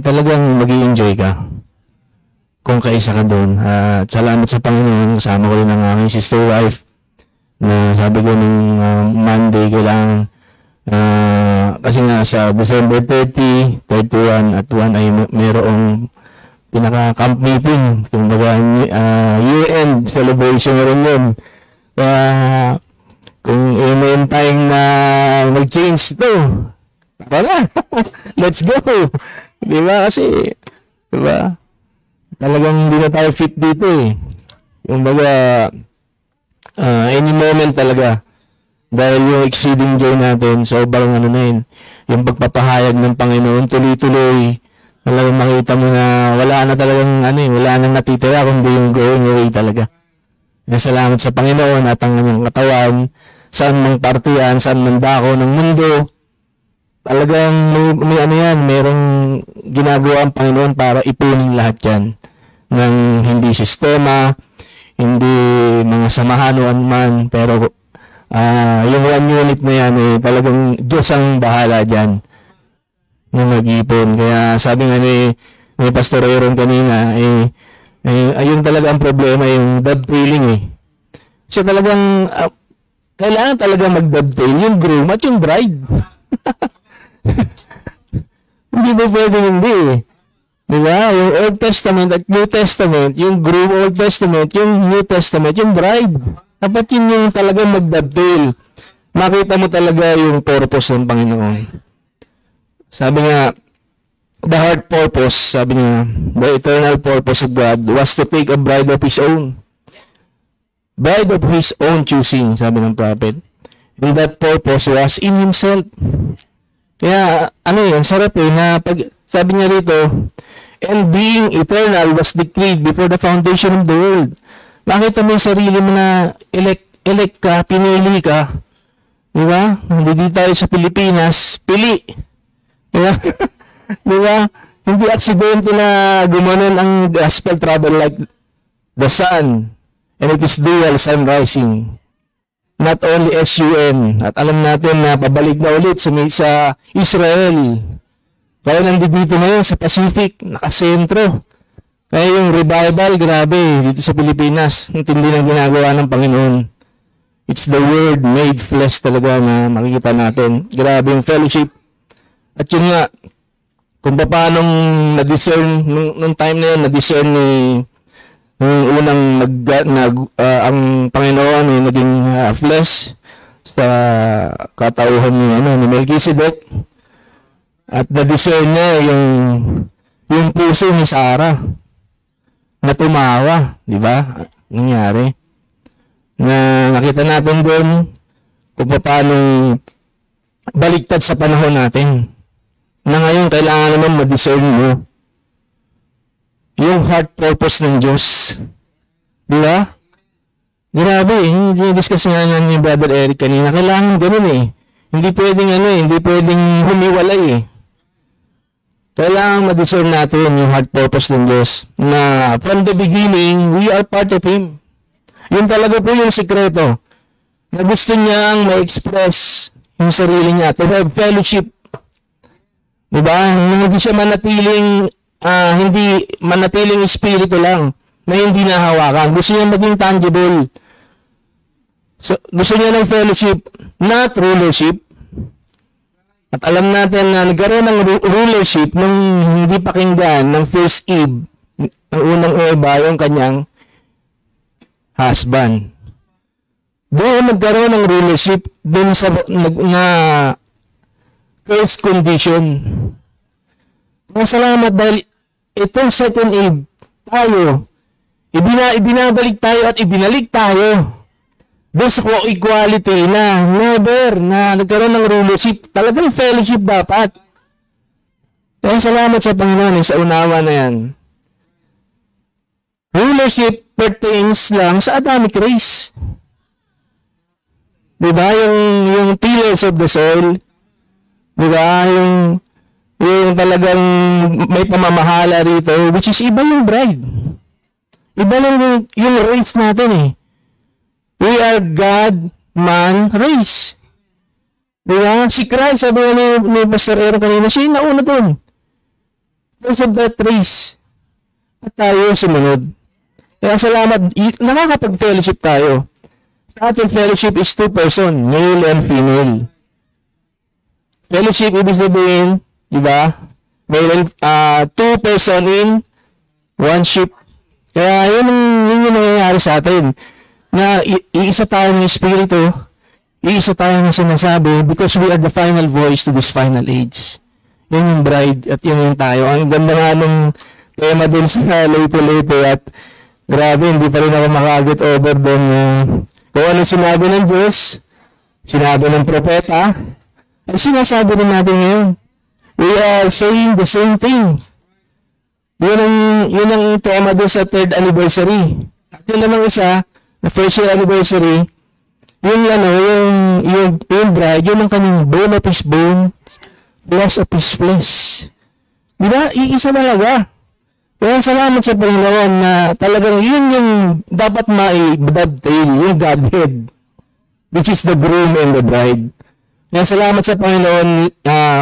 talagang mag-i-enjoy ka kung kaisa ka doon. At salamat sa Panginoon, kasama ko rin ang aking sister wife, na sabi ko nung Monday, kailangan kasi nga sa December 30, 31 at 1 ay mayroong pinaka-camp meeting. Kumbaga year-end celebration na rin yun. Kung may time na mag-change ito, tara na, let's go. Diba? Kasi, diba? Talagang hindi na tayo fit dito eh. Kumbaga, any moment talaga. Dahil yung exceeding joy natin, sobrang na yun. Yung pagpapahayag ng Panginoon, tuloy-tuloy. Talagang makita mo na wala na talagang wala nang natitira kundi yung going away talaga. Salamat sa Panginoon at ang kanyang katawan, saan mang partiyan, saan man dako ng mundo. Talagang may ano yan, merong ginagawa ang Panginoon para ipunin lahat yan. Ng hindi sistema, hindi mga samahan o man, pero yung one unit na yan, talagang Diyos ang bahala dyan na mag-ipon. Kaya sabi nga ni Pastor Aaron kanina, ayun talaga ang problema, yung dovetailing Kasi talagang, kailangan talaga mag-dovetail yung groom at yung bride. Hindi ba pwede hindi Diba? Yung Old Testament at New Testament, yung groom Old Testament, yung New Testament, yung bride. Dapat yun yung talagang mag-dovetail. Makita mo talaga yung purpose ng Panginoon. Sabi nga, the heart purpose, sabi niya, the eternal purpose of God was to take a bride of His own. Bride of His own choosing, sabi ng prophet. And that purpose was in Himself. Kaya, sarap na pag, sabi niya rito, and being eternal was decreed before the foundation of the world. Makita mo yung sarili mo na elect ka, pinili ka. Diba? Hindi tayo sa Pilipinas, pili. Diba? Diba? Hindi aksidente na gumanon ang gospel travel like the sun, and it is dual sun rising. Not only SUN. At alam natin na pabalik na ulit sa Israel. Kaya nandito ngayon sa Pacific, nakasentro. Kaya yung revival, grabe, dito sa Pilipinas, intindi ng ginagawa ng Panginoon. It's the Word made flesh talaga na makikita natin. Grabe yung fellowship. At yun nga, kung paano na-discern, nung time na yun, na-discern ni nung unang ang Panginoon ay naging flesh sa katauhan ni Melchizedek. At na-discern niya yung puso ni Sarah na tumawa, di ba? Nangyari. Na nakita natin doon kung paano baliktad sa panahon natin. Na ngayon, kailangan naman ma-discern mo yung heart purpose ng Diyos. Di ba? Grabe, discuss nga ni Brother Eric kanina. Kailangan ganun Hindi pwedeng humiwalay Kailangan ma-discern natin yung heart purpose ng Diyos. Na from the beginning, we are part of Him. Yun talaga po yung sikreto. Na gusto niyang ma-express yung sarili niya. To have fellowship. Diba? Hindi siya manatiling espiritu lang na hindi nahawakan. Gusto niya maging tangible. So, gusto niya ng fellowship, not rulership. At alam natin na nagkaroon ng rulership nung hindi pakinggan ng first Eve, ang unang Eva, yung kanyang husband. Doon nagkaroon ng rulership doon sa first condition. Masalamat dahil itong second Eve, tayo, ibinabalik tayo at ibinalik tayo. Doon sa equality na never na nagkaroon ng rulership. Talagang fellowship dapat. Kaya salamat sa Panginoon sa unawa na yan. Rulership pertains lang sa Adamic race. Diba? Yung pillars of the soul. Diba? Yung talagang may pamamahala rito, which is iba yung bride. Iba lang yung race natin We are God, man, race. Diba? Si Christ, sabi nga ni Pastor Aaron kanina, siya yung nauna doon. First of that race. At tayo sumunod. Kaya salamat, nakakapag-fellowship tayo. Sa ating fellowship is two person, male and female. Fellowship, ibig sabihin, diba? Two person in one ship. Kaya yun yung nangyayari sa atin. Na iisa tayo ng Espiritu, iisa tayo ng sinasabi because we are the final voice to this final age. Yan yung bride at yan yung tayo. Ang ganda nga nung tema dun sa Leyte at grabe, hindi pa rin ako makagot over dun. Kung ano sinabi ng Diyos, sinabi ng propeta, ay sinasabi rin natin ngayon. We are saying the same thing. Yun ang tema dun sa 3rd anniversary. At yun namang isa, na first year anniversary, yung bride, yun ang kanyang bone of his bone, flesh of his flesh. Di ba? Iisa talaga. Kaya salamat sa Panginoon na talagang yun yung dapat ma-dovetail, yung Godhead, which is the groom and the bride. Kaya salamat sa Panginoon,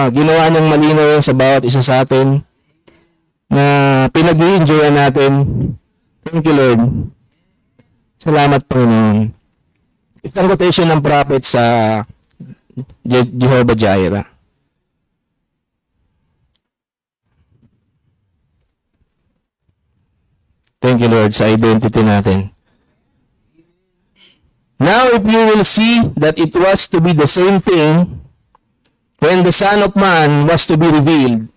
ginawa niyang malinaw yun sa bawat isa sa atin, na pinag-i-enjoyan natin. Thank you, Lord. Salamat, Panginoon. Ito ang quotation ng prophet sa Jehovah Jireh. Thank you, Lord, sa identity natin. Now, if you will see that it was to be the same thing when the Son of Man was to be revealed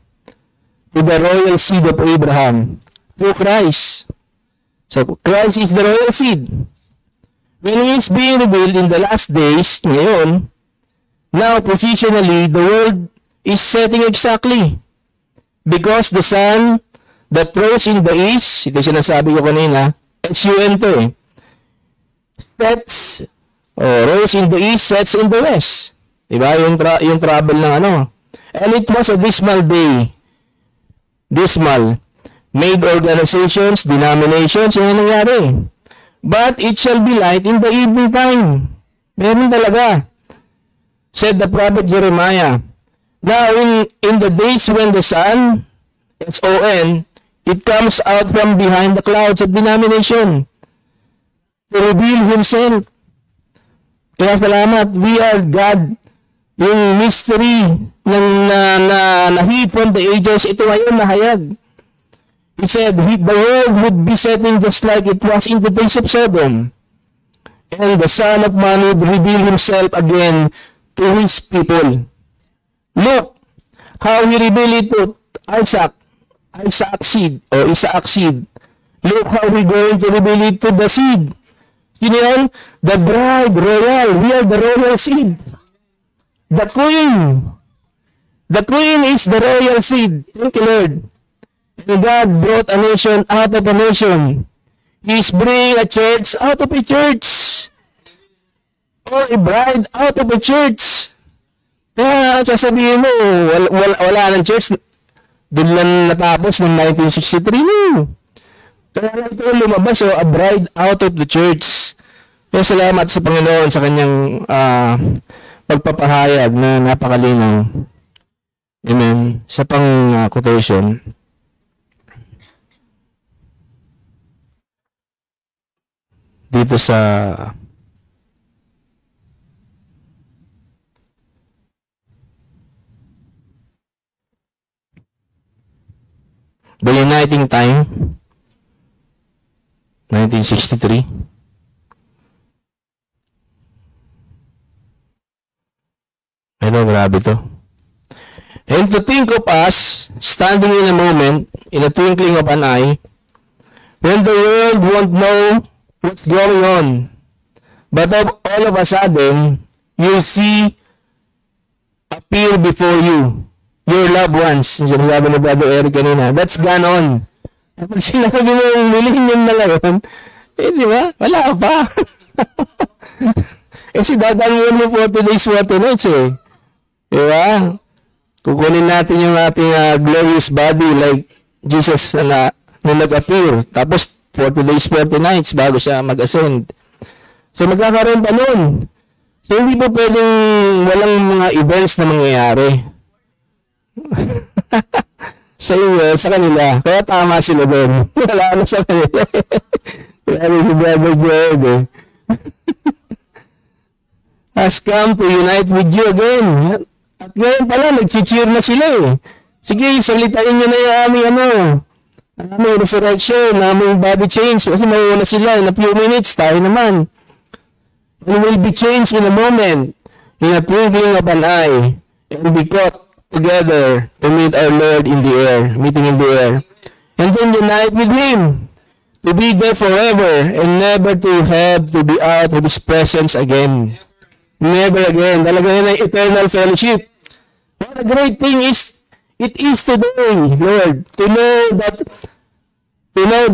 to the royal seed of Abraham through Christ. So, Christ is the royal seed. When He is being revealed in the last days, ngayon, now, positionally, the world is setting exactly. Because the sun that rose in the east, ito sinasabi ko kanina, S-U-N to eh, sets, rose in the east, sets in the west. Diba? Yung travel ng ano. And it was a dismal day. Dismal. Made organizations, denominations, yun ang nangyari. But it shall be light in the evening time. Meron talaga. Said the prophet Jeremiah. Now, in the days when the sun, S-O-N, it comes out from behind the clouds of denomination to reveal Himself. Kaya salamat, we are God. Yung mystery na hid from the ages, ito ngayon nahayag. He said, the world would be setting just like it was in the days of Sodom. And the Son of Man would reveal Himself again to His people. Look how He revealed it to Isaac seed. Look how He going to reveal it to the seed. Sino yan? The bride, royal. We are the royal seed. The queen. The queen is the royal seed. Thank you, Lord. And God brought a nation out of a nation. He is bringing a church out of a church. Or a bride out of a church. Kaya sasabihin mo, wala ng church. Doon lang natapos ng 1963 no. Kaya ito lumabas, a bride out of the church. Kaya salamat sa Panginoon sa kanyang pagpapahayag na napakalinaw. Amen. Sa quotation. Dito sa The Uniting Time, 1963. Ito, grabe to. And to think of us, standing in a moment, in a twinkling of an eye, when the world won't know what's going on, but all of a sudden, you'll see appear before you your loved ones. Sinasabi ni Brother Eric kanina, that's gone on. Kapag sinabi mo yung millennium na ngayon, di ba? Wala pa. Kasi dadaan mo 40 days, 40 nights eh. Di ba? Kukunin natin yung ating glorious body like Jesus na nag-appear. Tapos 40 days, 40 nights bago siya mag-ascend. So magkakaroon pa nun. So hindi po pwedeng walang mga events na mangyayari. Sa iyo, sa kanila. Kaya tama sila doon. Wala na sa kanila. Wala na si Brother Joel eh. Has come to unite with you again. At ngayon pala, nag-cheer na sila eh. Sige, salitain nyo na yung aming resurrection, aming body change. Kasi mawala sila in a few minutes, tayo naman. And will be changed in a moment, in a twinkling of an eye, and be caught together to meet our Lord in the air, meeting in the air, and then unite with Him, to be there forever, and never to have to be out of His presence again. Never again. Talaga yan ang eternal fellowship. What a great thing it is today, Lord, to know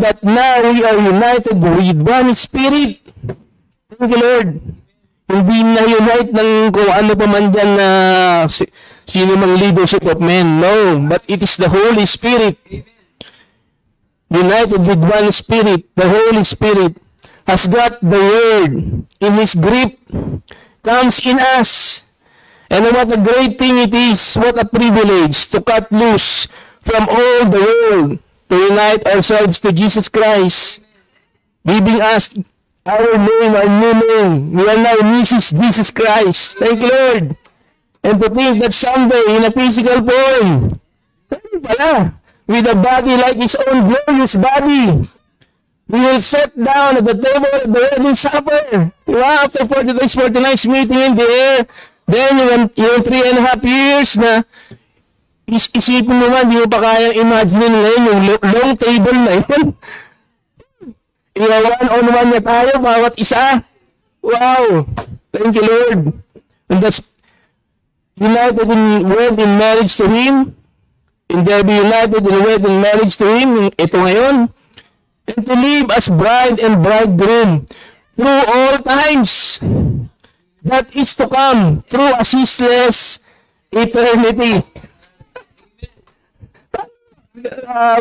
that now we are united with one Spirit. Thank you, Lord. Hindi na-unite ng kung ano pa man dyan na sino mang leadership of men. No, but it is the Holy Spirit. United with one Spirit. The Holy Spirit has got the Word in His grip. Comes in us. And what a great thing it is. What a privilege to cut loose from all the world. To unite ourselves to Jesus Christ. Giving us our name, our new name. We are now Mrs. Jesus Christ. Thank you, Lord. And to think that someday, in a physical form, with a body like His own glorious body, we will sit down at the table of the wedding supper. Diba? After 40 days, 40 nights meeting in the air, then yung 3.5 years na isipin mo man, di mo pa kayang imagine ngayon yung long table na yun. One-on-one na tayo, bawat isa. Wow! Thank you, Lord. And that's united in wed in marriage to Him. And they'll be united in wed in marriage to Him. Ito ngayon. And to live as bride and bridegroom through all times that is to come through a ceaseless eternity.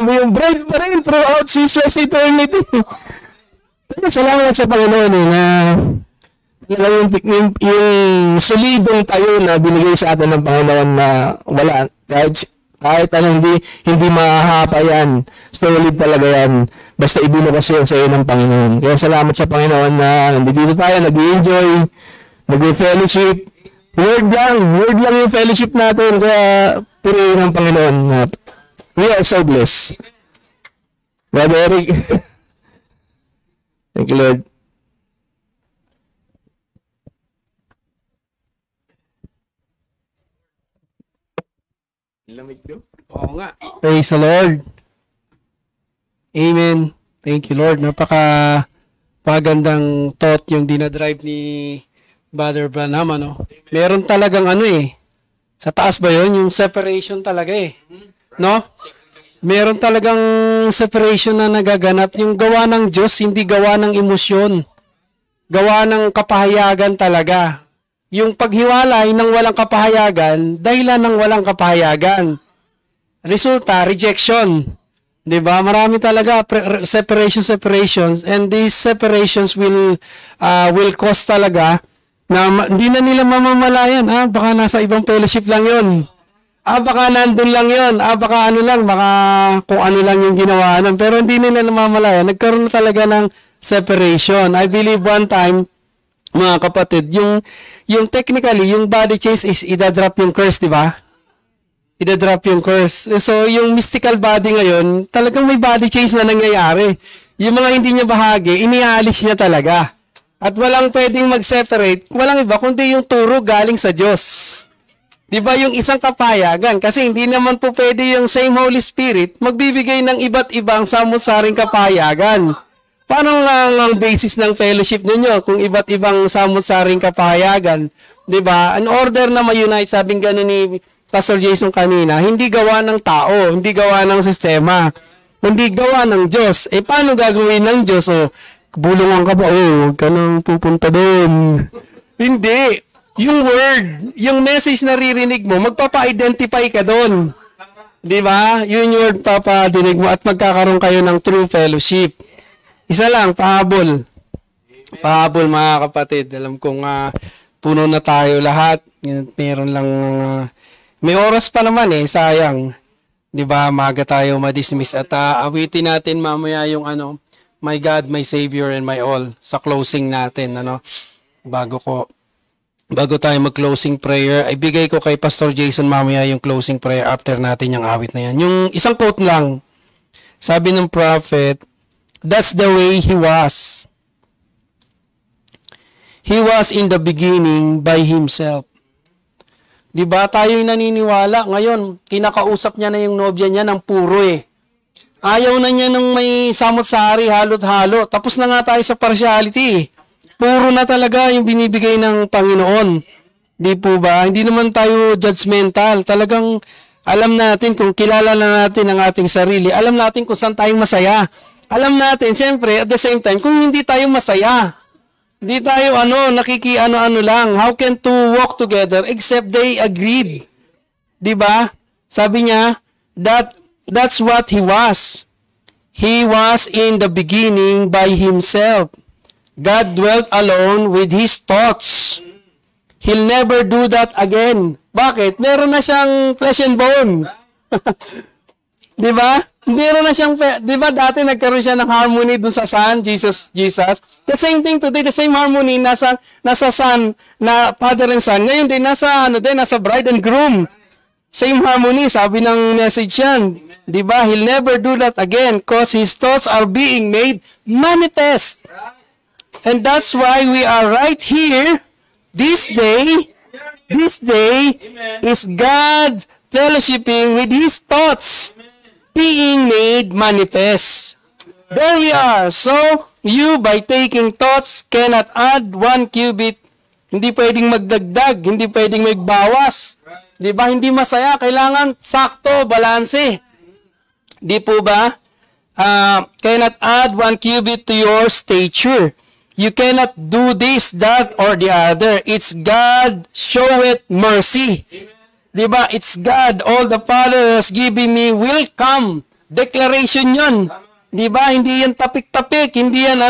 Yung bride pa rin throughout ceaseless eternity. Salamat sa Panginoon na yung solidong tayo na binigay sa atin ng Panginoon na wala, kahit anong hindi mahahapa yan, solid talaga yan, basta ibinukas yan sa iyo ng Panginoon. Kaya salamat sa Panginoon na nandito tayo, nag-enjoy, nag-fellowship, word lang yung fellowship natin, kaya purihin ng Panginoon na we are so blessed. Brother Eric, thank you, Lord. Oo nga. Praise the Lord. Amen. Thank you, Lord. Pagandang thought yung dinadrive ni Brother Branham, ano? Meron talagang sa taas ba yun? Yung separation talaga no? Meron talagang separation na nagaganap. Yung gawa ng Diyos, hindi gawa ng emosyon. Gawa ng kapahayagan talaga. Yung paghiwalay ng walang kapahayagan, dahilan ng walang kapahayagan. Resulta, rejection. 'Di ba? Marami talaga separations, and these separations will cause talaga na hindi na nila mamamalayan. Baka nasa ibang fellowship lang 'yon. Baka nandun lang 'yon. Baka baka kung ano lang yung ginawa nun. Pero hindi nila namamalayan. Nagkaroon na talaga ng separation. I believe one time, mga kapatid, yung technically, yung body change is idadrop yung curse, di ba? Idadrop yung curse. So, yung mystical body ngayon, talagang may body change na nangyayari. Yung mga hindi niya bahagi, inialis niya talaga. At walang pwedeng mag-separate, walang iba, kundi yung turo galing sa Diyos. Di ba yung isang kapayagan? Kasi hindi naman po pwede yung same Holy Spirit magbibigay ng iba't ibang samot-saring kapayagan. Paano ang basis ng fellowship ninyo kung iba't ibang samot-saring kapahayagan? 'Di ba? An order na ma-unite, sabing gano'n ni Pastor Jason kanina, hindi gawa ng tao, hindi gawa ng sistema, hindi gawa ng Diyos. Paano gagawin ng Diyos? Bulungan ka ba? Huwag ka nang pupunta doon. Hindi. Yung word, yung message na ririnig mo, magpapa-identify ka doon. 'Di ba? Yun yung word papadinig mo at magkakaroon kayo ng true fellowship. Isa lang, pahabol. Pahabol, mga kapatid. Alam kong puno na tayo lahat. Meron lang, may oras pa naman sayang. 'Di ba? Maga tayo ma-dismiss at awitin natin mamaya yung My God, my Savior and my all sa closing natin, Bago tayo mag-closing prayer, ibigay ko kay Pastor Jason mamaya yung closing prayer after natin yung awit na yan. Yung isang quote lang. Sabi ng prophet, that's the way He was. He was in the beginning by Himself. Diba tayo yung naniniwala? Ngayon, kinakausap niya na yung nobya niya ng puro Ayaw na niya nung may samot-sari, halot-halo. Tapos na nga tayo sa partiality. Puro na talaga yung binibigay ng Panginoon. Di po ba? Hindi naman tayo judgmental. Talagang alam natin kung kilala na natin ang ating sarili. Alam natin kung saan tayong masaya. Alam natin, siyempre, at the same time, kung hindi tayo masaya. Hindi tayo nakikiano-ano lang. How can two walk together except they agreed? 'Di ba? Sabi niya, that's what he was. He was in the beginning by himself. God dwelt alone with his thoughts. He'll never do that again. Bakit? Meron na siyang flesh and bone. 'Di ba? Meron na siyang, 'di ba dati nagkaroon siya ng harmony dun sa Son, Jesus. The same thing today, the same harmony nasa Son, na Father and Son. Ngayon din nasa bride and groom. Same harmony, sabi ng message yan. 'Di ba? He'll never do that again because his thoughts are being made manifest. And that's why we are right here this day. This day is God fellowshipping with his thoughts being made manifest. There we are. So, you by taking thoughts cannot add 1 cubit. Hindi pwedeng magdagdag, hindi pwedeng magbawas. Di ba? Hindi masaya. Kailangan sakto, balanse. Di po ba? Cannot add 1 cubit to your stature. You cannot do this, that, or the other. It's God showeth mercy. Di ba? It's God. All the Father has given me will come. Declaration yun. Di ba? Hindi yan tapik-tapik. Hindi yan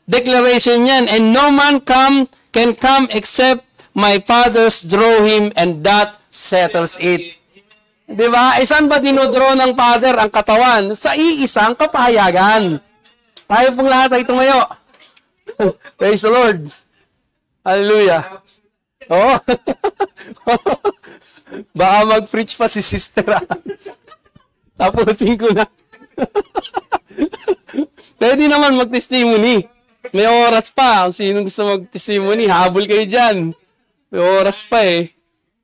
declaration yan. And no man can come except my Father's draw him, and that settles it. Di ba? Saan ba dinodraw ng Father ang katawan? Sa iisang kapahayagan. Tayo pong lahat ay tumayo. Praise the Lord. Hallelujah. Oh. Baka mag-preach pa si Sister. Tapusin ko na. Pwede naman mag-testimony. May oras pa. Kung sino gusto mag-testimony, habol kayo dyan. May oras pa eh.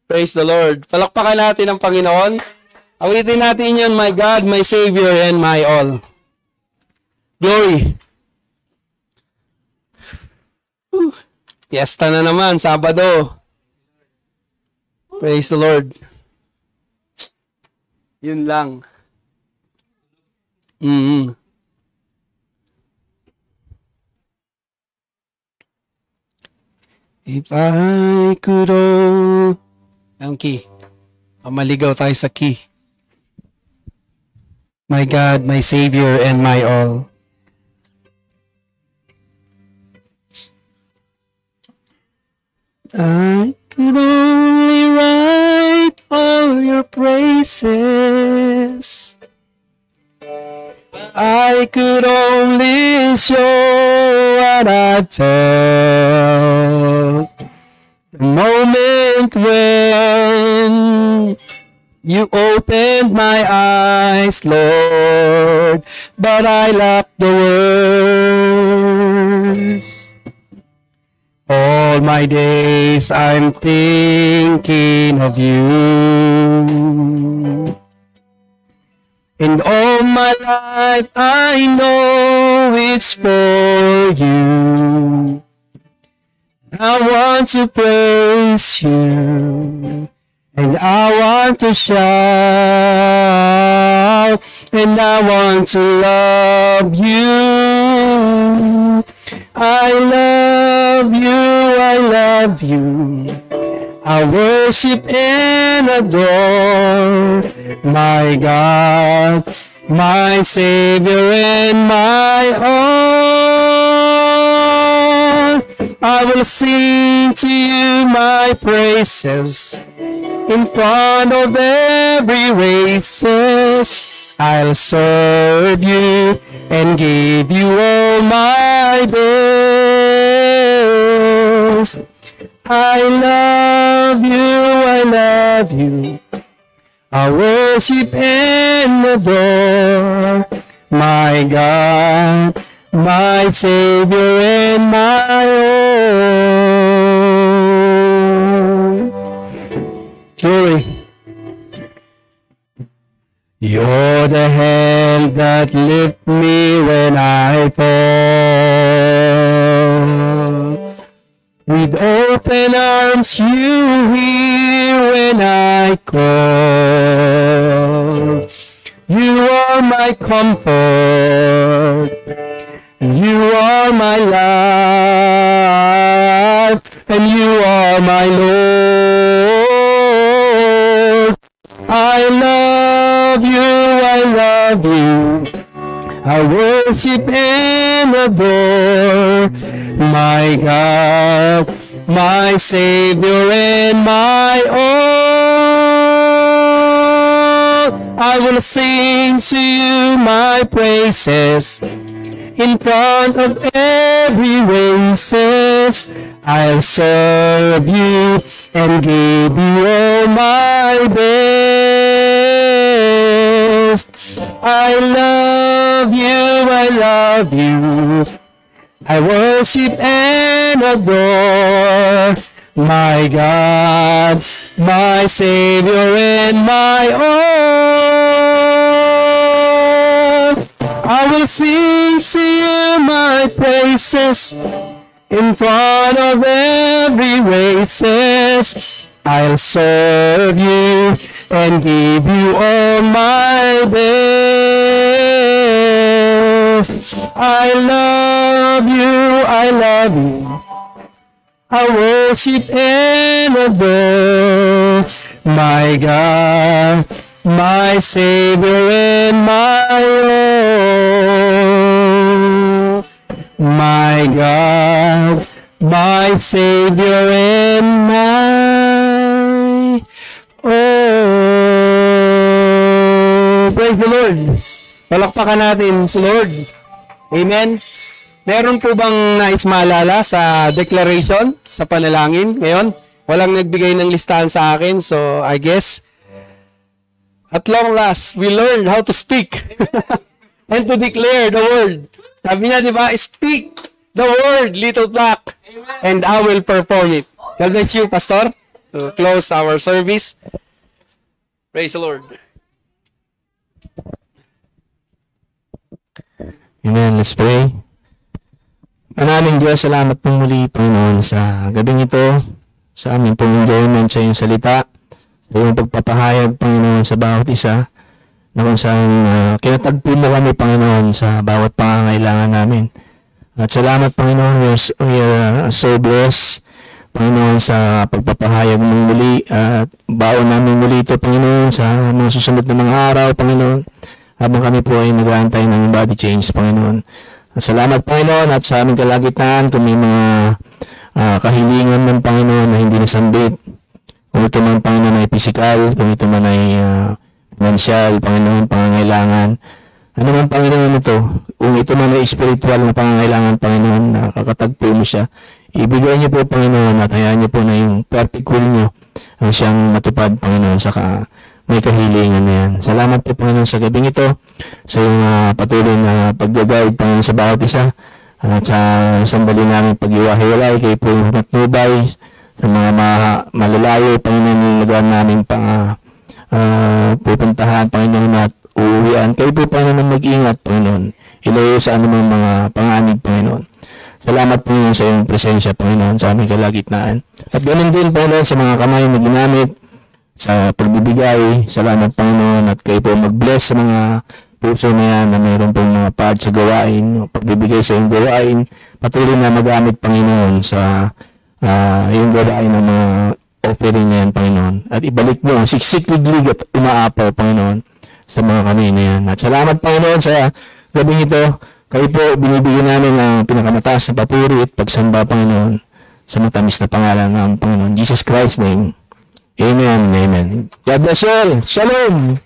Praise the Lord. Palakpakan natin ang Panginoon. Awitin natin yun, my God, my Savior, and my all. Glory. Fiesta na naman, Sabado. Praise the Lord. Yun lang. If I could ang key. Maligaw tayo sa key. My God, my Savior, and my all. I could only write all your praises. I could only show what I felt. The moment when you opened my eyes, Lord, but I lack the words. All my days I'm thinking of you. And all my life I know it's for you. I want to praise you, and I want to shout, and I want to love you. I love you, I love you. I worship and adore my God, my Savior, and my all. I will sing to you my praises in front of every races. I'll serve you and give you all my best. I love you, I love you. I worship and adore my God, my Savior, and my own. Glory. You're the hand that lift me when I fall. With open arms you hear when I call. You are my comfort You are my life, and you are my Lord. I love you, I love you. I worship and adore my God, my Savior and my all. I will sing to you my praises in front of every races. I'll serve you and give you all my best. I love you, I love you. I worship and adore my God, my Savior and my all. I will sing to you my praises in front of every races. I'll serve you and give you all my best. I love you, I love you. I worship and adore my God, my Savior and my all. My God, my Savior and my all. Praise the Lord. Palakpakan natin si Lord. Amen. Meron po bang nais maalala sa declaration, sa panalangin ngayon? Walang nagbigay ng listahan sa akin, so I guess at long last, we learned how to speak and to declare the word. Sabi niya, di ba, speak the word, little flock, and I will perform it. God bless you, Pastor, to close our service. Praise the Lord. Amen. Let's pray. Maraming Diyos, salamat pong muli, Panginoon, sa gabing ito, sa aming pong enjoyment sa iyong salita, sa iyong pagpapahayag, Panginoon, sa bawat isa, na kung saan kinatagpo mo kami, Panginoon, sa bawat pangangailangan namin. At salamat, Panginoon, we are so blessed, Panginoon, sa pagpapahayag mong muli, at baon namin muli ito, Panginoon, sa mga susunod na mga araw, Panginoon, habang kami po ay nag-aantay ng body change, Panginoon. Salamat, Panginoon, at sa aming kalagitnaan kung may mga kahilingan ng Panginoon na hindi nasambit. Kung ito man, Panginoon, ay physical, kung ito man ay financial, Panginoon, pangangailangan. Ano man, Panginoon, ito, kung ito man ay spiritual na pangangailangan, Panginoon, na kakatagpo mo siya, ibigay niyo po, Panginoon, at hayaan niyo po na yung perfect will niyo ang siyang matupad, Panginoon, saka may kahilingan na yan. Salamat po, Panginoon, sa gabing ito, sa iyong patuloy na pag-guide, Panginoon, sa bawat isa, at sa sandali namin pag-iwahiwalay, kayo po yung matnubay, sa mga malalayo, Panginoon, yung lugar namin pupuntahan, Panginoon, at uuwian. Kayo po, Panginoon, mag-ingat, Panginoon. Ilayo sa anumang mga panganib, Panginoon. Salamat po sa iyong presensya, Panginoon, sa aming kalagitnaan. At ganun din, Panginoon, sa mga kamay na ginamit, sa pagbibigay. Salamat, Panginoon, at kayo po mag-bless sa mga puso na yan na mayroon pong mga part sa gawain, pagbibigay sa iyong gawain, patuloy na magamit, Panginoon, sa iyong gawain ng mga offering na yan, Panginoon. At ibalik mo ang siksik-liglig at umaapaw, Panginoon, sa mga kami na yan. At salamat, Panginoon, sa gabing ito, kayo po binibigyan namin ang pinakamataas na papuri at pagsamba, Panginoon, sa matamis na pangalan ng Panginoon Jesus Christ's name. Amen. Amen. God bless you all. Shalom.